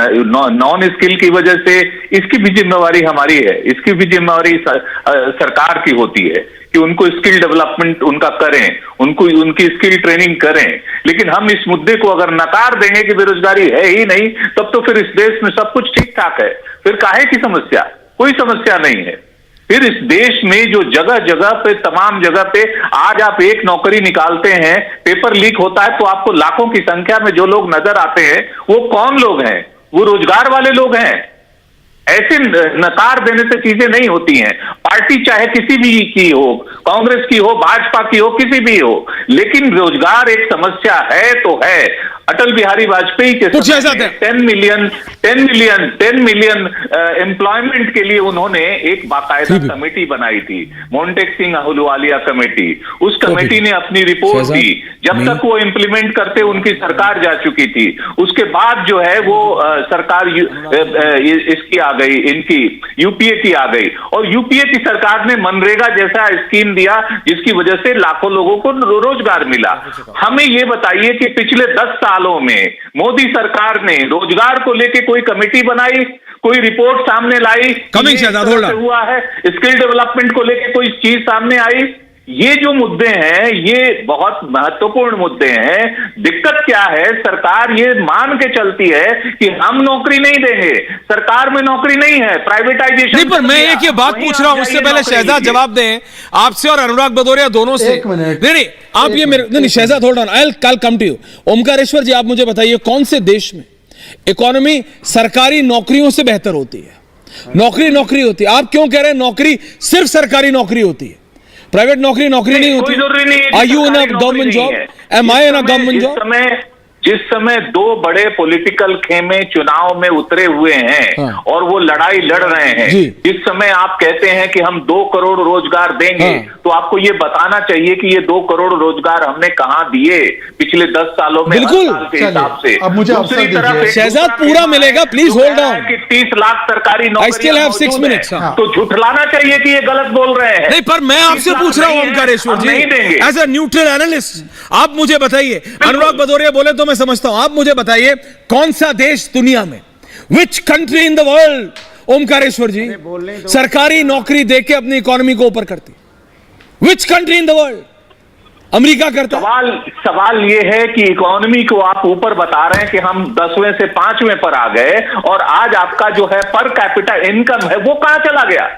नॉन स्किल की वजह से, इसकी भी जिम्मेवारी हमारी है, इसकी भी जिम्मेवारी सरकार की होती है कि उनको स्किल डेवलपमेंट उनका करें, उनको उनकी स्किल ट्रेनिंग करें। लेकिन हम इस मुद्दे को अगर नकार देंगे कि बेरोजगारी है ही नहीं, तब तो फिर इस देश में सब कुछ ठीक ठाक है, फिर काहे की समस्या? कोई समस्या नहीं है। फिर इस देश में जो जगह जगह पे, तमाम जगह पे आज आप एक नौकरी निकालते हैं, पेपर लीक होता है तो आपको लाखों की संख्या में जो लोग नजर आते हैं वो कौन लोग हैं? वो रोजगार वाले लोग हैं। ऐसे नकार देने से चीजें नहीं होती हैं। पार्टी चाहे किसी भी की हो, कांग्रेस की हो, भाजपा की हो, किसी भी हो, लेकिन रोजगार एक समस्या है तो है। अटल बिहारी वाजपेयी के समय 10 मिलियन एम्प्लॉयमेंट के लिए उन्होंने एक बाकायदा कमेटी बनाई थी, मोन्टेक सिंह अहलुवालिया कमेटी। उस कमेटी ने अपनी रिपोर्ट दी, जब तक वो इंप्लीमेंट करते उनकी सरकार जा चुकी थी। उसके बाद जो है वो सरकार इसकी आ गई, इनकी यूपीए की आ गई, और यूपीए की सरकार ने मनरेगा जैसा स्कीम दिया जिसकी वजह से लाखों लोगों को रोजगार मिला। हमें ये बताइए कि पिछले 10 सालों में मोदी सरकार ने रोजगार को लेके कोई कमेटी बनाई, कोई रिपोर्ट सामने लाई? कमिंग हुआ है स्किल डेवलपमेंट को लेके कोई चीज सामने आई? ये जो मुद्दे हैं ये बहुत महत्वपूर्ण मुद्दे हैं। दिक्कत क्या है, सरकार ये मान के चलती है कि हम नौकरी नहीं देंगे, सरकार में नौकरी नहीं है, प्राइवेटाइजेशन। नहीं, पर मैं एक ये बात पूछ रहा हूं, उससे पहले शहजाद जवाब दें आपसे और अनुराग भदौरिया दोनों से। नहीं, आप ये मेरे नहीं, Shahzad hold on, I will come to you. Omkareshwar ji, आप मुझे बताइए कौन से देश में इकोनॉमी सरकारी नौकरियों से बेहतर होती है? नौकरी होती है। आप क्यों कह रहे हैं नौकरी सिर्फ सरकारी नौकरी होती है, प्राइवेट नौकरी नहीं होती? कोई जरूरी नहीं है। Are you in a government job? Am I in a government job? जिस समय दो बड़े पॉलिटिकल खेमे चुनाव में उतरे हुए हैं और वो लड़ाई लड़ रहे हैं, जिस समय आप कहते हैं कि हम 2 करोड़ रोजगार देंगे, तो आपको ये बताना चाहिए कि ये 2 करोड़ रोजगार हमने कहां दिए पिछले 10 सालों में, बिल्कुल साल के हिसाब से। अब मुझे दूसरी तरफ शहजाद पूरा मिलेगा, प्लीज होल्ड ऑन, कि 30 लाख सरकारी नौकरी, तो झुठलाना चाहिए कि ये गलत बोल रहे हैं। नहीं, पर मैं आपसे पूछ रहा हूं ओमकारेश्वर जी, नहीं देंगे एज अ न्यूट्रल एनालिस्ट आप मुझे बताइए। अनुराग भदौरिया बोले तो मैं समझता हूं, आप मुझे बताइए कौन सा देश दुनिया में, which country in the world, Omkareshwar ji, सरकारी नौकरी देके अपनी इकोनॉमी को ऊपर करती? Which country in the world? America करता? सवाल ये है कि इकोनॉमी को आप ऊपर बता रहे हैं कि हम 10वें से 5वें पर आ गए, और आज आपका जो है पर कैपिटा इनकम है वो कहां चला गया?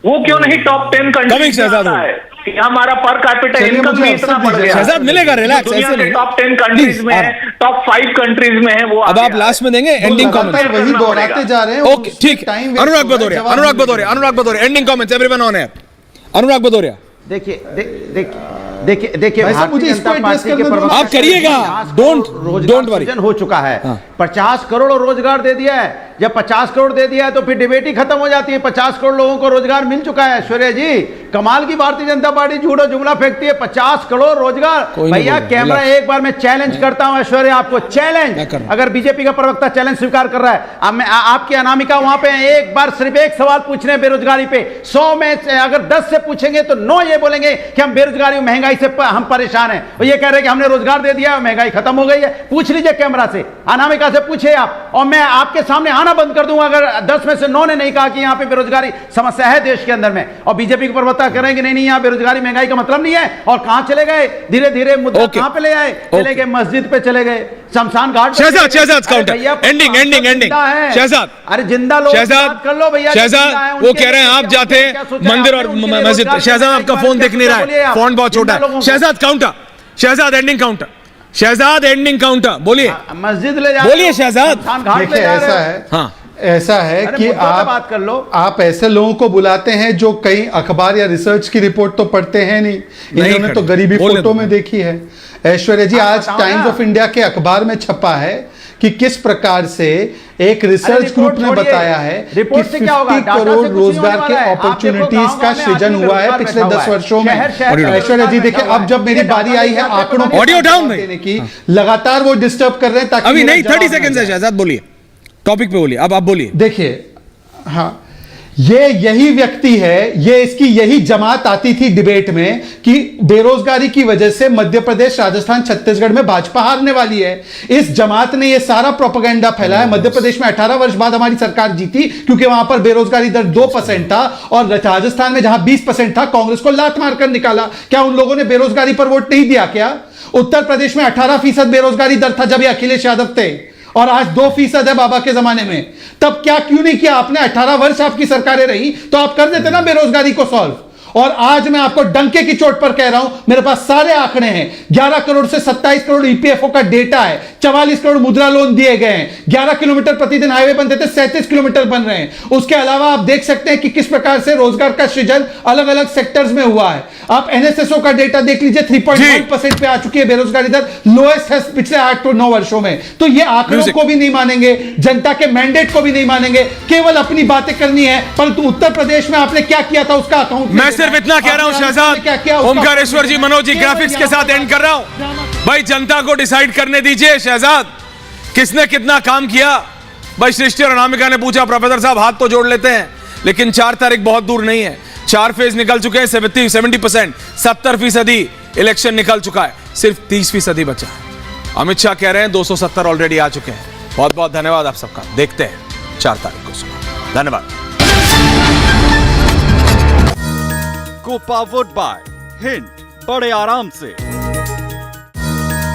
वो क्यों नहीं टॉप 10 कंट्रीज में आता है कि हमारा पर कैपिटा इनकम भी इतना बढ़ गया? शहजाद मिलेगा, रिलैक्स, ऐसे नहीं। टॉप 10 कंट्रीज में है, टॉप 5 कंट्रीज में है वो। अब आप लास्ट में देंगे एंडिंग कमेंट्स, वही दोहराते जा रहे हैं। ओके, ठीक। Anurag Bhadauria ending comments, everyone on air. Anurag Bhadauria, देखिए मुझे इसको एड्रेस करना, आप करिएगा, डोंट वरी, हो चुका है। 50 करोड़ रोजगार दे दिया है। जब 50 करोड़ दे दिया है तो फिर डिबेट ही खत्म हो जाती है। 50 करोड़ लोगों को रोजगार मिल चुका है। ऐश्वर्या जी, कमाल की भारतीय जनता पार्टी झूठा जुमला फेंकती है। 50 करोड़ रोजगार, भैया कैमरा एक बार मैं चैलेंज करता हूं ऐश्वर्या, आपको चैलेंज, अगर बीजेपी का प्रवक्ता चैलेंज स्वीकार कर रहा है, अब मैं आपकी अनामिका वहां पे एक बार सिर्फ एक सवाल पूछने बेरोजगारी पे, 100 में अगर 10 से पूछेंगे तो 9 ये बोलेंगे कि हम बेरोजगारी महंगाई से हम परेशान हैं, और ये कह रहे हैं कि हमने रोजगार दे दिया, महंगाई खत्म हो गई है। पूछ लीजिए कैमरा से, अनामिका से पूछिए आप, और मैं आपके सामने आना बंद कर दूंगा अगर 10 में से 9 ने नहीं कहा कि यहां पे बेरोजगारी समस्या है देश के अंदर में, और बीजेपी के प्रवक्ता कह रहे हैं कि नहीं यहां बेरोजगारी महंगाई का मतलब नहीं है। और कहां चले गए धीरे धीरे मुद्दा, कहां पे ले आए? चले गए मस्जिद पे, चले गए शमशान घाट। शहजाद काउंटर, एंडिंग शहजाद, अरे जिंदा लोग कर लो भैया। शहजाद वो कह रहे हैं आप जाते हैं मंदिर और मस्जिद। शहजाद आपका फोन दिख नहीं रहा है, फोन बहुत छोटा है। Shehzad counter, Shehzad ending counter, Shehzad ending counter, बोलिए, मस्जिद ले जा, बोलिए शहजाद। ऐसा है, हाँ ऐसा है कि बात कर लो। आप ऐसे लोगों को बुलाते हैं जो कई अखबार या रिसर्च की रिपोर्ट तो पढ़ते हैं नहीं, इन्होंने तो गरीबी फोटो में देखी है। ऐश्वर्या जी, आज टाइम्स ऑफ इंडिया के अखबार में छपा है कि किस प्रकार से एक रिसर्च ग्रुप ने बताया है कि 50 करोड़ रोजगार के अपॉर्चुनिटीज का सृजन हुआ है पिछले 10 वर्षों में। ऐश्वर्या जी देखिए, अब जब मेरी बारी आई है आंकड़ों ऑडियो डाउन देने की, लगातार वो डिस्टर्ब कर रहे हैं ताकि अभी नहीं, 30 सेकंड है। शहजाद बोलिए, टॉपिक पे बोलिए, अब आप बोलिए। देखिए, हाँ, ये यही व्यक्ति है, ये इसकी यही जमात आती थी डिबेट में कि बेरोजगारी की वजह से मध्य प्रदेश, राजस्थान, छत्तीसगढ़ में भाजपा हारने वाली है। इस जमात ने ये सारा प्रोपेगेंडा फैलाया। मध्य प्रदेश में 18 वर्ष बाद हमारी सरकार जीती क्योंकि वहां पर बेरोजगारी दर 2% था, और राजस्थान में जहां 20% था कांग्रेस को लात मारकर निकाला। क्या उन लोगों ने बेरोजगारी पर वोट नहीं दिया? क्या उत्तर प्रदेश में 18% बेरोजगारी दर था जब ये अखिलेश यादव थे, और आज 2% है बाबा के जमाने में। तब क्या क्यों नहीं किया आपने? 18 वर्ष आपकी सरकारें रही तो आप कर देते ना बेरोजगारी को सॉल्व। और आज मैं आपको डंके की चोट पर कह रहा हूं, मेरे पास सारे आंकड़े हैं। 11 करोड़ से 27 करोड़ ईपीएफओ का डेटा है, 44 करोड़ मुद्रा लोन दिए गए हैं, 11 किलोमीटर प्रतिदिन हाईवे बनते थे, 37 किलोमीटर बन रहे हैं। उसके अलावा आप देख सकते हैं कि किस प्रकार से रोजगार का सृजन अलग अलग सेक्टर्स में हुआ है। आप एनएसएसओ का डेटा देख लीजिए, 3.1% पे आ चुकी है बेरोजगारी दर, लोएस्ट है पिछले 8 to 9 वर्षों में। तो ये आंकड़ों को भी नहीं मानेंगे, जनता के मैंडेट को भी नहीं मानेंगे, केवल अपनी बातें करनी है। परंतु उत्तर प्रदेश में आपने क्या किया था उसका अकाउंट सिर्फ इतना कह रहा हूं शहजाद, ओमकारेश्वर जी, मनोज जी, ग्राफिक्स के साथ एंड कर रहा हूं। भाई जनता को डिसाइड करने दीजिए। शहजाद, किसने कितना काम किया? भाई सृष्टि और अनामिका ने पूछा, प्रोफेसर साहब हाथ तो जोड़ लेते हैं, लेकिन 4 तारीख बहुत दूर नहीं है। 4 फेज निकल चुके हैं, 70%, 70% इलेक्शन निकल चुका है, सिर्फ 30% बचा है। अमित शाह कह रहे हैं 270 ऑलरेडी आ चुके हैं। बहुत बहुत धन्यवाद आप सबका। देखते हैं 4 तारीख को सुबह। धन्यवाद। Co-powered by हिंट बड़े आराम से।